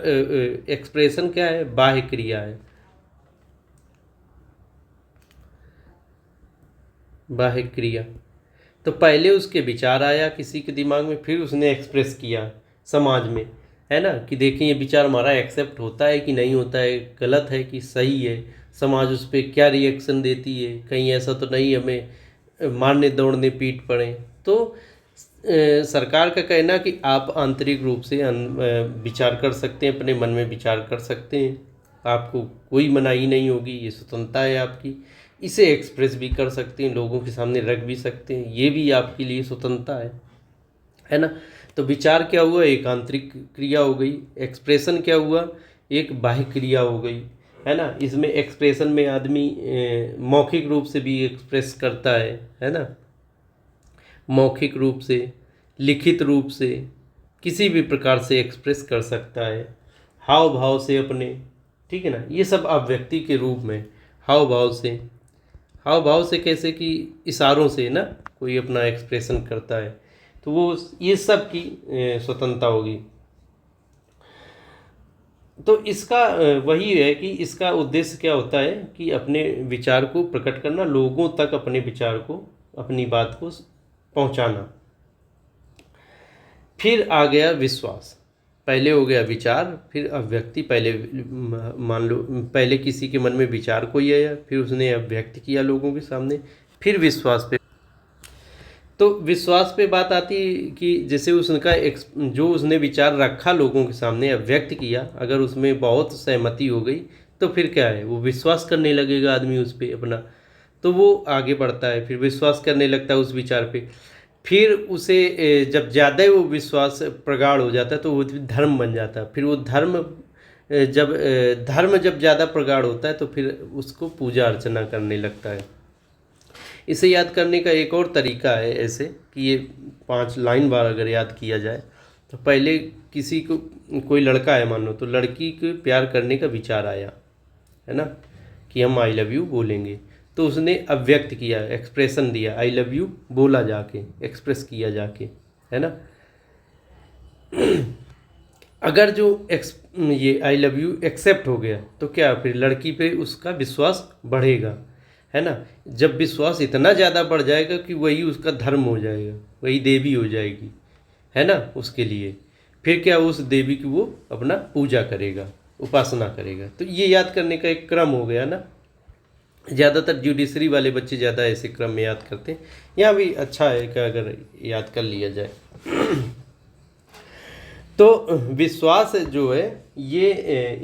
एक्सप्रेशन क्या है, बाह्य क्रिया है, बाह्य क्रिया। तो पहले उसके विचार आया किसी के दिमाग में, फिर उसने एक्सप्रेस किया समाज में, है ना, कि देखें ये विचार हमारा एक्सेप्ट होता है कि नहीं होता है, गलत है कि सही है, समाज उस पर क्या रिएक्शन देती है, कहीं ऐसा तो नहीं हमें मारने दौड़ने पीट पड़े। तो सरकार का कहना कि आप आंतरिक रूप से विचार कर सकते हैं, अपने मन में विचार कर सकते हैं, आपको कोई मनाही नहीं होगी, ये स्वतंत्रता है आपकी, इसे एक्सप्रेस भी कर सकते हैं, लोगों के सामने रख भी सकते हैं, ये भी आपके लिए स्वतंत्रता है ना। तो विचार क्या हुआ, एक आंतरिक क्रिया हो गई, एक्सप्रेशन क्या हुआ, एक बाह्य क्रिया हो गई, है ना। इसमें एक्सप्रेशन में आदमी मौखिक रूप से भी एक्सप्रेस करता है ना, मौखिक रूप से, लिखित रूप से, किसी भी प्रकार से एक्सप्रेस कर सकता है, हाव भाव से अपने, ठीक है ना। ये सब अभिव्यक्ति के रूप में, हाव भाव से, हाव भाव से कैसे कि इशारों से ना कोई अपना एक्सप्रेशन करता है, तो वो ये सब की स्वतंत्रता होगी। तो इसका वही है कि इसका उद्देश्य क्या होता है कि अपने विचार को प्रकट करना, लोगों तक अपने विचार को, अपनी बात को पहुंचाना। फिर आ गया विश्वास, पहले हो गया विचार, फिर अभिव्यक्ति। पहले मान लो पहले किसी के मन में विचार कोई आया, फिर उसने अभिव्यक्त किया लोगों के सामने, फिर विश्वास पे। तो विश्वास पे बात आती कि जैसे उसका जो उसने विचार रखा लोगों के सामने, अभिव्यक्त किया, अगर उसमें बहुत सहमति हो गई तो फिर क्या है, वो विश्वास करने लगेगा आदमी उस पर अपना, तो वो आगे बढ़ता है, फिर विश्वास करने लगता है उस विचार पे। फिर उसे जब ज़्यादा वो विश्वास प्रगाढ़ हो जाता है तो वो धर्म बन जाता है। फिर वो धर्म जब ज़्यादा प्रगाढ़ होता है तो फिर उसको पूजा अर्चना करने लगता है। इसे याद करने का एक और तरीका है ऐसे कि ये 5 लाइन बार अगर याद किया जाए तो पहले किसी को, कोई लड़का है मान लो, तो लड़की को प्यार करने का विचार आया, है ना, कि हम आई लव यू बोलेंगे, तो उसने अभिव्यक्त किया, एक्सप्रेशन दिया, आई लव यू बोला जाके, एक्सप्रेस किया जाके, है ना। अगर जो ये आई लव यू एक्सेप्ट हो गया तो क्या, फिर लड़की पे उसका विश्वास बढ़ेगा, है ना। जब विश्वास इतना ज़्यादा बढ़ जाएगा कि वही उसका धर्म हो जाएगा, वही देवी हो जाएगी, है ना, उसके लिए फिर क्या, उस देवी की वो अपना पूजा करेगा, उपासना करेगा। तो ये याद करने का एक क्रम हो गया ना। ज़्यादातर जुडिशरी वाले बच्चे ज़्यादा ऐसे क्रम में याद करते हैं, यहाँ भी अच्छा है कि अगर याद कर लिया जाए। तो विश्वास जो है ये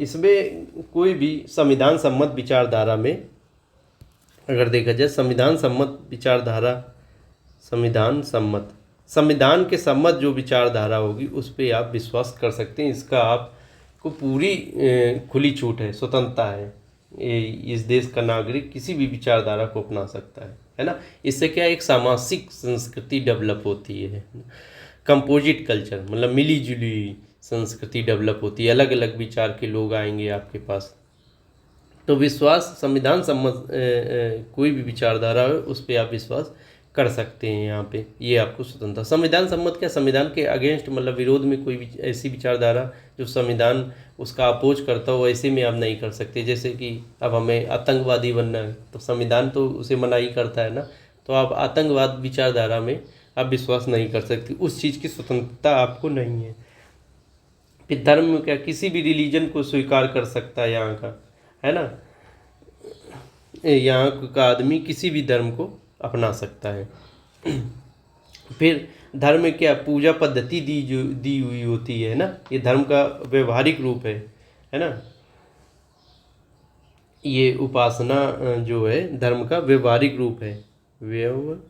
इसमें कोई भी संविधान सम्मत विचारधारा में अगर देखा जाए, संविधान सम्मत विचारधारा, संविधान के सम्मत जो विचारधारा होगी उस पर आप विश्वास कर सकते हैं। इसका आपको पूरी खुली छूट है, स्वतंत्रता है। इस देश का नागरिक किसी भी विचारधारा को अपना सकता है ना। इससे क्या, एक सामाजिक संस्कृति डेवलप होती है, कंपोजिट कल्चर, मतलब मिली जुली संस्कृति डेवलप होती है, अलग अलग विचार के लोग आएंगे आपके पास। तो विश्वास, संविधान सम्मत कोई भी विचारधारा हो उस पर आप विश्वास कर सकते हैं। यहाँ पे ये आपको स्वतंत्रता। संविधान सम्मत क्या, संविधान के अगेंस्ट, मतलब विरोध में कोई भी ऐसी विचारधारा जो संविधान उसका अपोज करता हो, ऐसे में आप नहीं कर सकते। जैसे कि अब हमें आतंकवादी बनना है तो संविधान तो उसे मनाही करता है ना, तो आप आतंकवाद विचारधारा में आप विश्वास नहीं कर सकते, उस चीज़ की स्वतंत्रता आपको नहीं है। फिर धर्म में क्या, किसी भी रिलीजन को स्वीकार कर सकता है यहाँ का, है ना, यहाँ का आदमी किसी भी धर्म को अपना सकता है। फिर धर्म में क्या, पूजा पद्धति दी हुई होती है ना, ये धर्म का व्यवहारिक रूप है ना। ये उपासना जो है धर्म का व्यवहारिक रूप है, व्यवहारिक,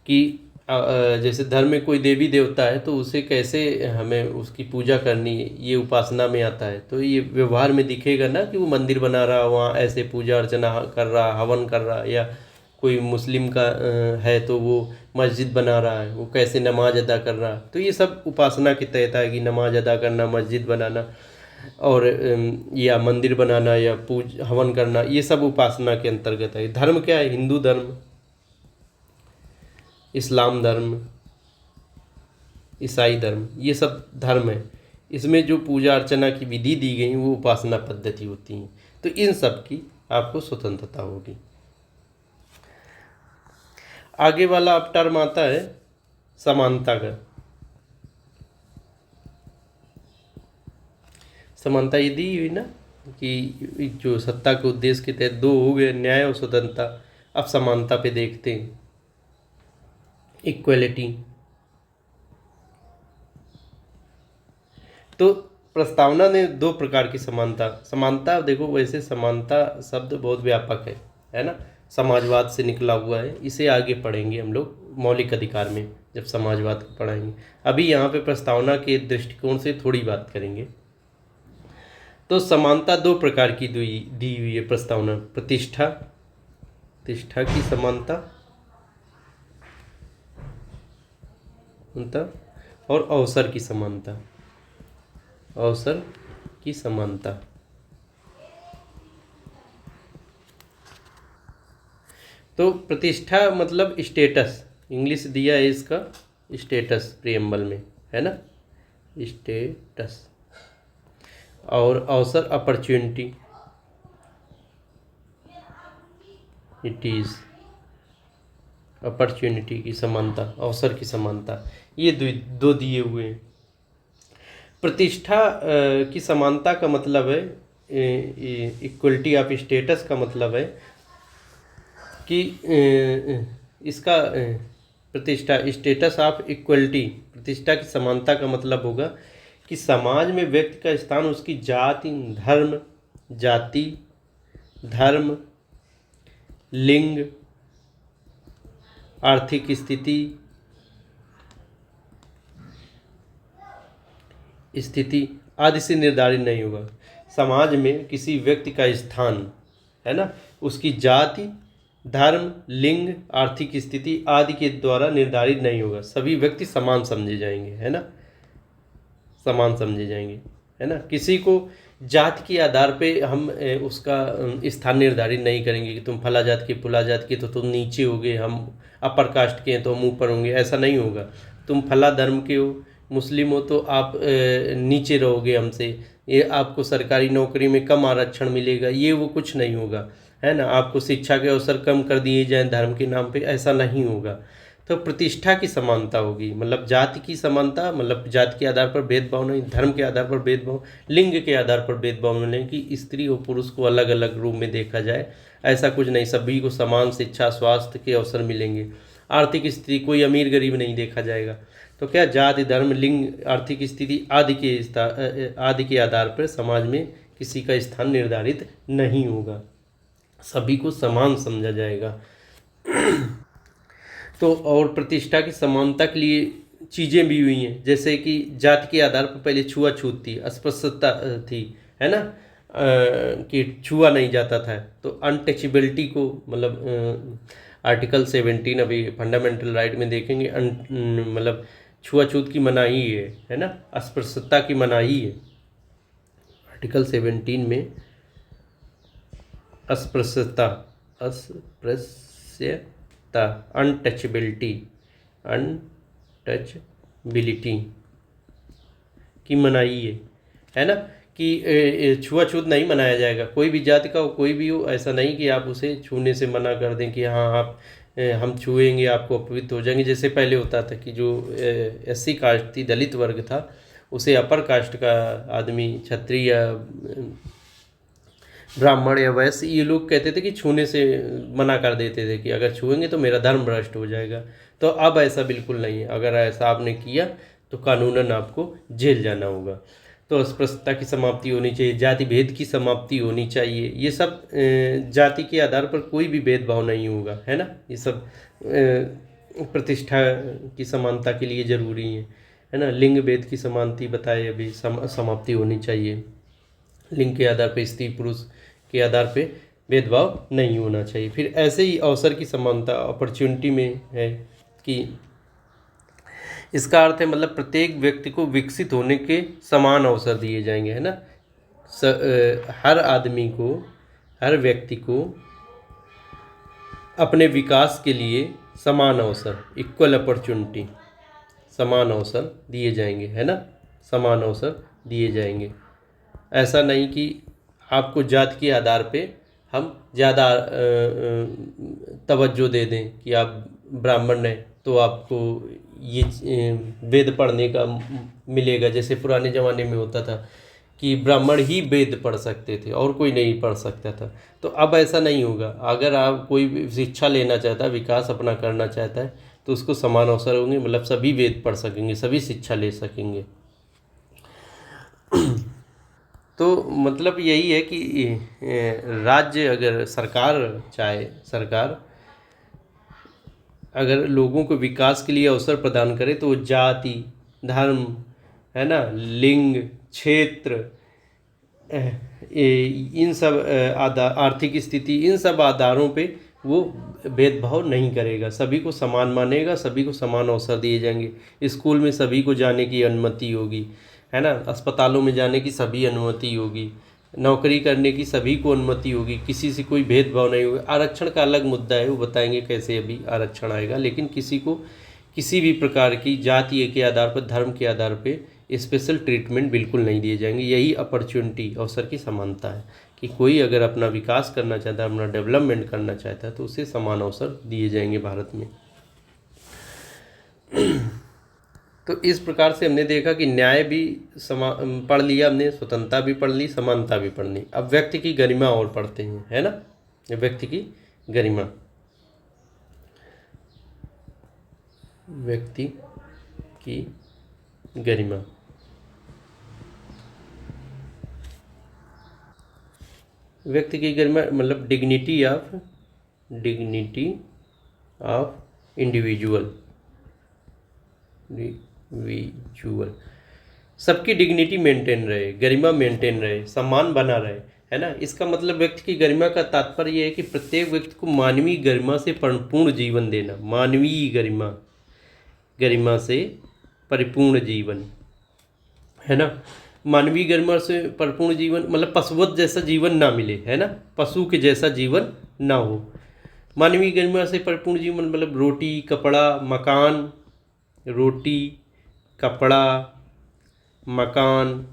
कि जैसे धर्म में कोई देवी देवता है तो उसे कैसे हमें उसकी पूजा करनी है, ये उपासना में आता है। तो ये व्यवहार में दिखेगा ना कि वो मंदिर बना रहा, वहाँ ऐसे पूजा अर्चना कर रहा, हवन कर रहा, या कोई मुस्लिम का है तो वो मस्जिद बना रहा है, वो कैसे नमाज अदा कर रहा है, तो ये सब उपासना के तहत है कि नमाज अदा करना, मस्जिद बनाना और या मंदिर बनाना या पूज हवन करना, ये सब उपासना के अंतर्गत है। धर्म क्या है? हिंदू धर्म, इस्लाम धर्म, ईसाई धर्म, ये सब धर्म है। इसमें जो पूजा अर्चना की विधि दी गई वो उपासना पद्धति होती हैं। तो इन सब की आपको स्वतंत्रता होगी। आगे वाला अब टर्म आता है समानता का। समानता ये दी हुई ना कि जो सत्ता के उद्देश्य के तहत दो हो गए, न्याय और स्वतंत्रता। अब समानता पे देखते हैं, इक्वलिटी। तो प्रस्तावना ने दो प्रकार की समानता, समानता देखो वैसे समानता शब्द बहुत व्यापक है ना, समाजवाद से निकला हुआ है। इसे आगे पढ़ेंगे हम लोग मौलिक अधिकार में, जब समाजवाद को पढ़ाएंगे। अभी यहाँ पे प्रस्तावना के दृष्टिकोण से थोड़ी बात करेंगे। तो समानता दो प्रकार की दी हुई है प्रस्तावना। प्रतिष्ठा की समानता और अवसर की समानता। अवसर की समानता। तो प्रतिष्ठा मतलब स्टेटस, इंग्लिश दिया है इसका स्टेटस प्रियम्बल में, है ना, स्टेटस। और अवसर अपॉर्चुनिटी, इट इज अपॉर्चुनिटी की समानता, अवसर की समानता, ये दो दिए हुए हैं। प्रतिष्ठा की समानता का मतलब है, इक्वलिटी ऑफ स्टेटस का मतलब है कि इसका प्रतिष्ठा, स्टेटस ऑफ इक्वलिटी, प्रतिष्ठा की समानता का मतलब होगा कि समाज में व्यक्ति का स्थान उसकी जाति, धर्म, लिंग, आर्थिक स्थिति आदि से निर्धारित नहीं होगा। समाज में किसी व्यक्ति का स्थान, है ना, उसकी जाति, धर्म, लिंग, आर्थिक स्थिति आदि के द्वारा निर्धारित नहीं होगा। सभी व्यक्ति समान समझे जाएंगे, है ना, समान समझे जाएंगे, है ना। किसी को जाति के आधार पे हम उसका स्थान निर्धारित नहीं करेंगे कि तुम फला जात के, पुला जात के तो तुम नीचे होगे, हम अपर कास्ट के हैं तो हम ऊपर होंगे, ऐसा नहीं होगा। तुम फला धर्म के हो, मुस्लिम हो तो आप नीचे रहोगे हमसे, ये आपको सरकारी नौकरी में कम आरक्षण मिलेगा, ये वो कुछ नहीं होगा, है ना। आपको शिक्षा के अवसर कम कर दिए जाएं धर्म के नाम पे, ऐसा नहीं होगा। तो प्रतिष्ठा की समानता होगी, मतलब जाति की समानता, मतलब जाति के आधार पर भेदभाव नहीं, धर्म के आधार पर भेदभाव, लिंग के आधार पर भेदभाव नहीं कि स्त्री और पुरुष को अलग अलग रूप में देखा जाए, ऐसा कुछ नहीं। सभी को समान शिक्षा, स्वास्थ्य के अवसर मिलेंगे। आर्थिक स्थिति, कोई अमीर गरीब नहीं देखा जाएगा। तो क्या जाति, धर्म, लिंग, आर्थिक स्थिति आदि के आधार पर समाज में किसी का स्थान निर्धारित नहीं होगा, सभी को समान समझा जाएगा। तो और प्रतिष्ठा की समानता के लिए चीज़ें भी हुई हैं, जैसे कि जाति के आधार पर पहले छुआछूत थी, अस्पृश्यता थी, है ना, कि छुआ नहीं जाता था। तो अनटचेबिलिटी को, मतलब आर्टिकल 17 अभी फंडामेंटल राइट में देखेंगे, मतलब छुआछूत की मनाही है ना, अस्पृश्यता की मनाही है। आर्टिकल 17 में अस्पृश्यता, अनटचेबिलिटी की मनाही है ना, कि छुआछूत नहीं मनाया जाएगा। कोई भी जाति का हो, कोई भी हो, ऐसा नहीं कि आप उसे छूने से मना कर दें कि हाँ आप हम छुएंगे आपको अपवित्र हो जाएंगे। जैसे पहले होता था कि जो SC कास्ट थी, दलित वर्ग था, उसे अपर कास्ट का आदमी, क्षत्रिय या ब्राह्मण या वैश्य, ये लोग कहते थे कि छूने से मना कर देते थे कि अगर छुएंगे तो मेरा धर्म भ्रष्ट हो जाएगा। तो अब ऐसा बिल्कुल नहीं है, अगर ऐसा आपने किया तो कानूनन आपको जेल जाना होगा। तो अस्पृश्यता की समाप्ति होनी चाहिए, जाति भेद की समाप्ति होनी चाहिए, ये सब जाति के आधार पर कोई भी भेदभाव नहीं होगा, है ना। ये सब प्रतिष्ठा की समानता के लिए जरूरी है ना। लिंग भेद की समानता बताए अभी, समाप्ति होनी चाहिए। लिंग के आधार पर, स्त्री पुरुष के आधार पे भेदभाव नहीं होना चाहिए। फिर ऐसे ही अवसर की समानता अपॉर्चुनिटी में है कि इसका अर्थ है मतलब प्रत्येक व्यक्ति को विकसित होने के समान अवसर दिए जाएंगे, है ना। हर आदमी को, हर व्यक्ति को अपने विकास के लिए समान अवसर, इक्वल अपॉर्चुनिटी, समान अवसर दिए जाएंगे, है ना। समान अवसर दिए जाएंगे। ऐसा नहीं कि आपको जात के आधार पे हम ज़्यादा तवज्जो दे दें कि आप ब्राह्मण हैं तो आपको ये वेद पढ़ने का मिलेगा। जैसे पुराने ज़माने में होता था कि ब्राह्मण ही वेद पढ़ सकते थे और कोई नहीं पढ़ सकता था। तो अब ऐसा नहीं होगा। अगर आप कोई भी शिक्षा लेना चाहता है, विकास अपना करना चाहता है, तो उसको समान अवसर होंगे, मतलब सभी वेद पढ़ सकेंगे, सभी शिक्षा ले सकेंगे। तो मतलब यही है कि राज्य अगर सरकार चाहे, सरकार अगर लोगों को विकास के लिए अवसर प्रदान करे तो वो जाति, धर्म, है ना, लिंग, क्षेत्र, इन सब आधार, आर्थिक स्थिति, इन सब आधारों पे वो भेदभाव नहीं करेगा, सभी को समान मानेगा, सभी को समान अवसर दिए जाएंगे। स्कूल में सभी को जाने की अनुमति होगी, है ना। अस्पतालों में जाने की सभी अनुमति होगी, नौकरी करने की सभी को अनुमति होगी, किसी से कोई भेदभाव नहीं होगा। आरक्षण का अलग मुद्दा है, वो बताएंगे कैसे अभी आरक्षण आएगा, लेकिन किसी को किसी भी प्रकार की जाति के आधार पर, धर्म के आधार पे स्पेशल ट्रीटमेंट बिल्कुल नहीं दिए जाएंगे। यही अपॉर्चुनिटी, अवसर की समानता है कि कोई अगर अपना विकास करना चाहता है, अपना डेवलपमेंट करना चाहता है, तो उसे समान अवसर दिए जाएंगे भारत में। तो इस प्रकार से हमने देखा कि न्याय भी पढ़ लिया हमने, स्वतंत्रता भी पढ़ ली, समानता भी पढ़ ली। अब व्यक्ति की गरिमा और पढ़ते हैं, है ना। व्यक्ति की गरिमा, व्यक्ति की गरिमा, व्यक्ति की गरिमा मतलब डिग्निटी ऑफ इंडिविजुअल, सबकी डिग्निटी मेंटेन रहे, गरिमा मेंटेन रहे, सम्मान बना रहे, है ना। इसका मतलब व्यक्ति की गरिमा का तात्पर्य यह है कि प्रत्येक व्यक्ति को मानवीय गरिमा से परिपूर्ण जीवन देना, मानवीय गरिमा से परिपूर्ण जीवन, है ना। मानवीय गरिमा से परिपूर्ण जीवन मतलब पशुवत जैसा जीवन ना मिले, है ना, पशु के जैसा जीवन ना हो। मानवीय गरिमा से परिपूर्ण जीवन मतलब रोटी कपड़ा मकान, रोटी कपड़ा मकान,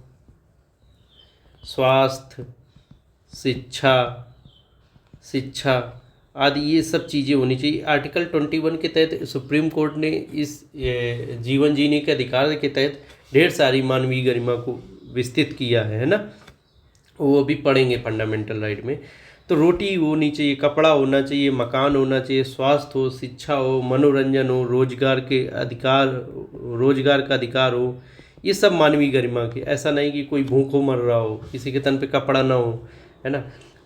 स्वास्थ्य, शिक्षा आदि, ये सब चीज़ें होनी चाहिए। आर्टिकल 21 के तहत सुप्रीम कोर्ट ने इस जीवन जीने के अधिकार के तहत ढेर सारी मानवीय गरिमा को विस्तृत किया है ना। वो अभी पढ़ेंगे फंडामेंटल राइट में। तो रोटी होनी चाहिए, कपड़ा होना चाहिए, मकान होना चाहिए, स्वास्थ्य हो, शिक्षा हो, मनोरंजन हो, रोजगार का अधिकार हो, ये सब मानवीय गरिमा के। ऐसा नहीं कि कोई भूखों मर रहा हो, किसी के तन पे कपड़ा ना हो, है ना,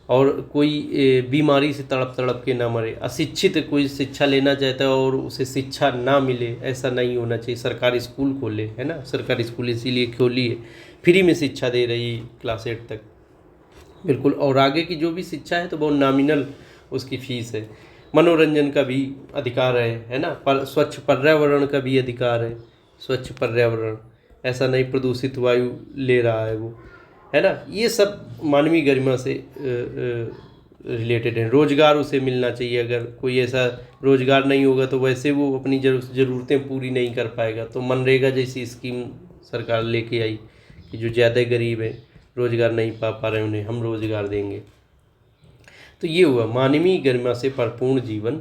और कोई बीमारी से तड़प तड़प के ना मरे, अशिक्षित कोई शिक्षा लेना चाहता है और उसे शिक्षा ना मिले, ऐसा नहीं होना चाहिए। सरकारी स्कूल खोले, है ना, सरकारी स्कूल इसीलिए खोली है, फ्री में शिक्षा दे रही क्लास 8 तक, बिल्कुल। और आगे की जो भी शिक्षा है तो बहुत नॉमिनल उसकी फीस है। मनोरंजन का भी अधिकार है ना। पर स्वच्छ पर्यावरण का भी अधिकार है, स्वच्छ पर्यावरण, ऐसा नहीं प्रदूषित वायु ले रहा है वो, है ना। ये सब मानवीय गरिमा से रिलेटेड है। रोजगार उसे मिलना चाहिए, अगर कोई ऐसा रोजगार नहीं होगा तो वैसे वो अपनी ज़रूरतें पूरी नहीं कर पाएगा। तो मनरेगा जैसी स्कीम सरकार लेके आई कि जो ज़्यादा गरीब है, रोजगार नहीं पा रहे, उन्हें हम रोजगार देंगे। तो ये हुआ मानवीय गरिमा से परिपूर्ण जीवन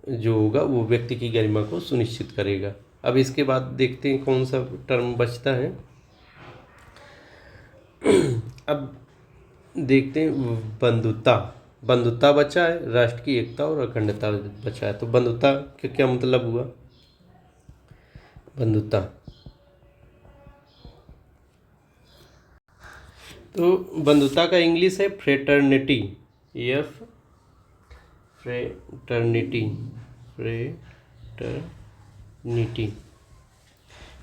जो होगा वो व्यक्ति की गरिमा को सुनिश्चित करेगा। अब इसके बाद देखते हैं कौन सा टर्म बचता है। अब देखते हैं बंधुता बचा है, राष्ट्र की एकता और अखंडता बचा है। तो बंधुता का क्या मतलब हुआ? बंधुता, तो बंधुता का इंग्लिश है फ्रेटर्निटी,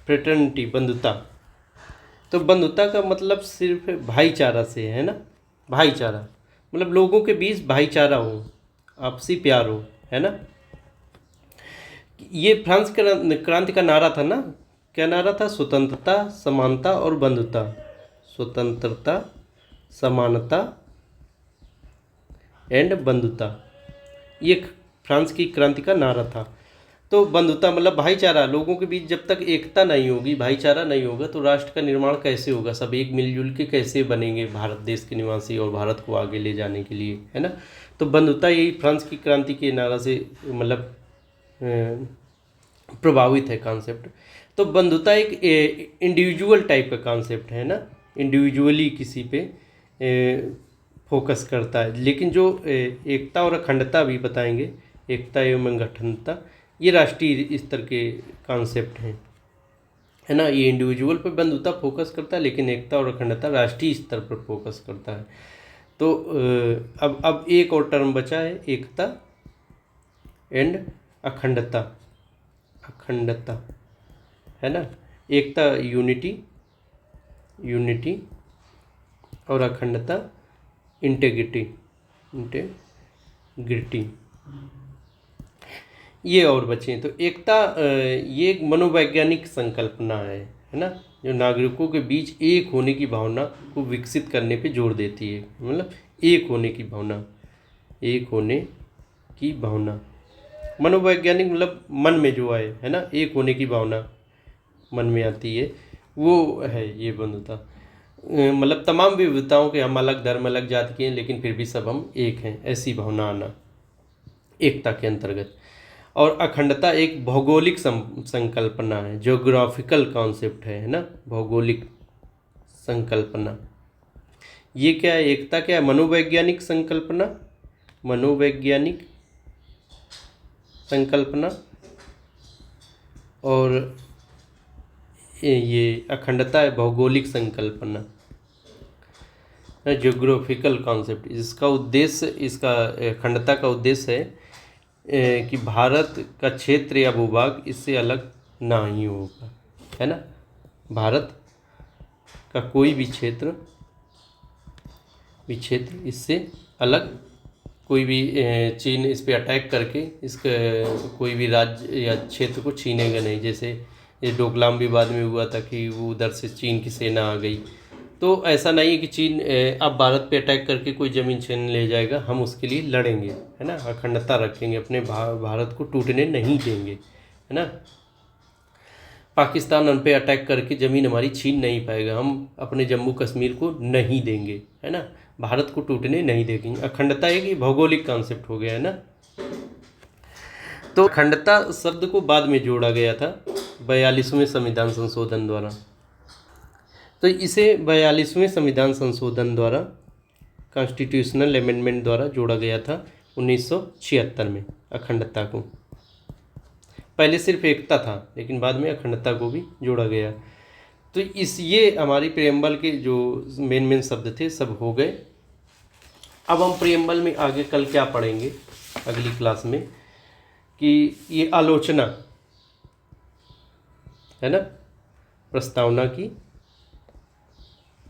फ्रेटर्निटी बंधुता। तो बंधुता का मतलब सिर्फ भाईचारा से है ना, भाईचारा मतलब लोगों के बीच भाईचारा हो, आपसी प्यार हो, है ना। ये फ्रांस क्रांति का नारा था ना, क्या नारा था? स्वतंत्रता, समानता और बंधुता। स्वतंत्रता, समानता एंड बंधुता, ये फ्रांस की क्रांति का नारा था। तो बंधुता मतलब भाईचारा, लोगों के बीच जब तक एकता नहीं होगी, भाईचारा नहीं होगा, तो राष्ट्र का निर्माण कैसे होगा? सब एक मिलजुल के कैसे बनेंगे भारत देश के निवासी और भारत को आगे ले जाने के लिए, है ना। तो बंधुता यही फ्रांस की क्रांति के नारा से मतलब प्रभावित है कॉन्सेप्ट। तो बंधुता एक इंडिविजुअल टाइप का कॉन्सेप्ट है ना, इंडिविजुअली किसी पे फोकस करता है। लेकिन जो एकता और अखंडता भी बताएंगे, एकता एवं अखंडता, ये राष्ट्रीय स्तर के कॉन्सेप्ट हैं, है ना। ये इंडिविजुअल पर बंधुता फोकस करता है, लेकिन एकता और अखंडता राष्ट्रीय स्तर पर फोकस करता है। तो अब एक और टर्म बचा है, एकता एंड अखंडता। अखंडता, है ना। एकता यूनिटी, यूनिटी, और अखंडता इंटेग्रिटी, इंटेग्रिटी, ये और बचे। तो एकता ये एक मनोवैज्ञानिक संकल्पना है ना, जो नागरिकों के बीच एक होने की भावना को विकसित करने पे जोर देती है। मतलब एक होने की भावना, एक होने की भावना, मनोवैज्ञानिक मतलब मन में जो आए, है ना, एक होने की भावना मन में आती है, वो है ये बंधुता। मतलब तमाम विविधताओं के, हम अलग धर्म अलग जाति के हैं, लेकिन फिर भी सब हम एक हैं, ऐसी भावना आना एकता के अंतर्गत। और अखंडता एक भौगोलिक संकल्पना है, ज्योग्राफिकल कॉन्सेप्ट है ना, भौगोलिक संकल्पना। ये क्या है? एकता क्या है? मनोवैज्ञानिक संकल्पना, मनोवैज्ञानिक संकल्पना, और ये अखंडता है भौगोलिक संकल्पना, ज्योग्राफिकल कॉन्सेप्ट। इसका उद्देश्य, इसका अखंडता का उद्देश्य है कि भारत का क्षेत्र या भूभाग इससे अलग ना ही होगा, है ना। भारत का कोई भी क्षेत्र इससे अलग, कोई भी चीन इस पे अटैक करके इसका कोई भी राज्य या क्षेत्र को छीनेगा नहीं। जैसे ये डोकलाम विवाद में हुआ था कि वो उधर से चीन की सेना आ गई, तो ऐसा नहीं है कि चीन अब भारत पे अटैक करके कोई ज़मीन छीन ले जाएगा, हम उसके लिए लड़ेंगे, है ना। अखंडता रखेंगे, अपने भारत को टूटने नहीं देंगे, है ना। पाकिस्तान हम पे अटैक करके ज़मीन हमारी छीन नहीं पाएगा, हम अपने जम्मू कश्मीर को नहीं देंगे, है ना, भारत को टूटने नहीं देंगे। अखंडता एक भौगोलिक कॉन्सेप्ट हो गया, है ना। तो अखंडता शब्द को बाद में जोड़ा गया था 42वें संविधान संशोधन द्वारा। तो इसे 42वें संविधान संशोधन द्वारा, कॉन्स्टिट्यूशनल अमेंडमेंट द्वारा जोड़ा गया था 1976 में अखंडता को। पहले सिर्फ एकता था, लेकिन बाद में अखंडता को भी जोड़ा गया। तो ये हमारी प्रेम्बल के जो मेन शब्द थे सब हो गए। अब हम प्रेम्बल में आगे कल क्या पढ़ेंगे अगली क्लास में, कि ये आलोचना, है ना, प्रस्तावना की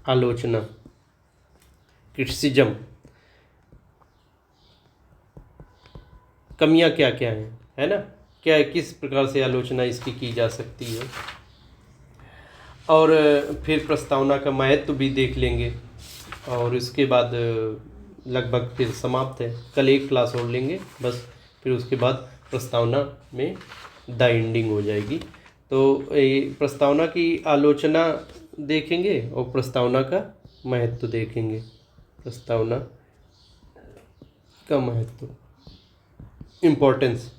आलोचना, क्रिटिसिज्म, कमियां क्या क्या हैं, है ना, क्या किस प्रकार से आलोचना इसकी की जा सकती है, और फिर प्रस्तावना का महत्व भी देख लेंगे। और इसके बाद लगभग फिर समाप्त है, कल एक क्लास और लेंगे बस, फिर उसके बाद प्रस्तावना में द एंडिंग हो जाएगी। तो प्रस्तावना की आलोचना देखेंगे और प्रस्तावना का महत्व देखेंगे, प्रस्तावना का महत्व, इम्पोर्टेंस,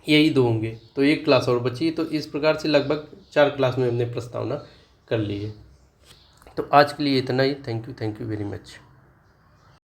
यही दो होंगे। तो एक क्लास और बची, तो इस प्रकार से लगभग 4 क्लास में हमने प्रस्तावना कर ली है। तो आज के लिए इतना ही। Thank you very much.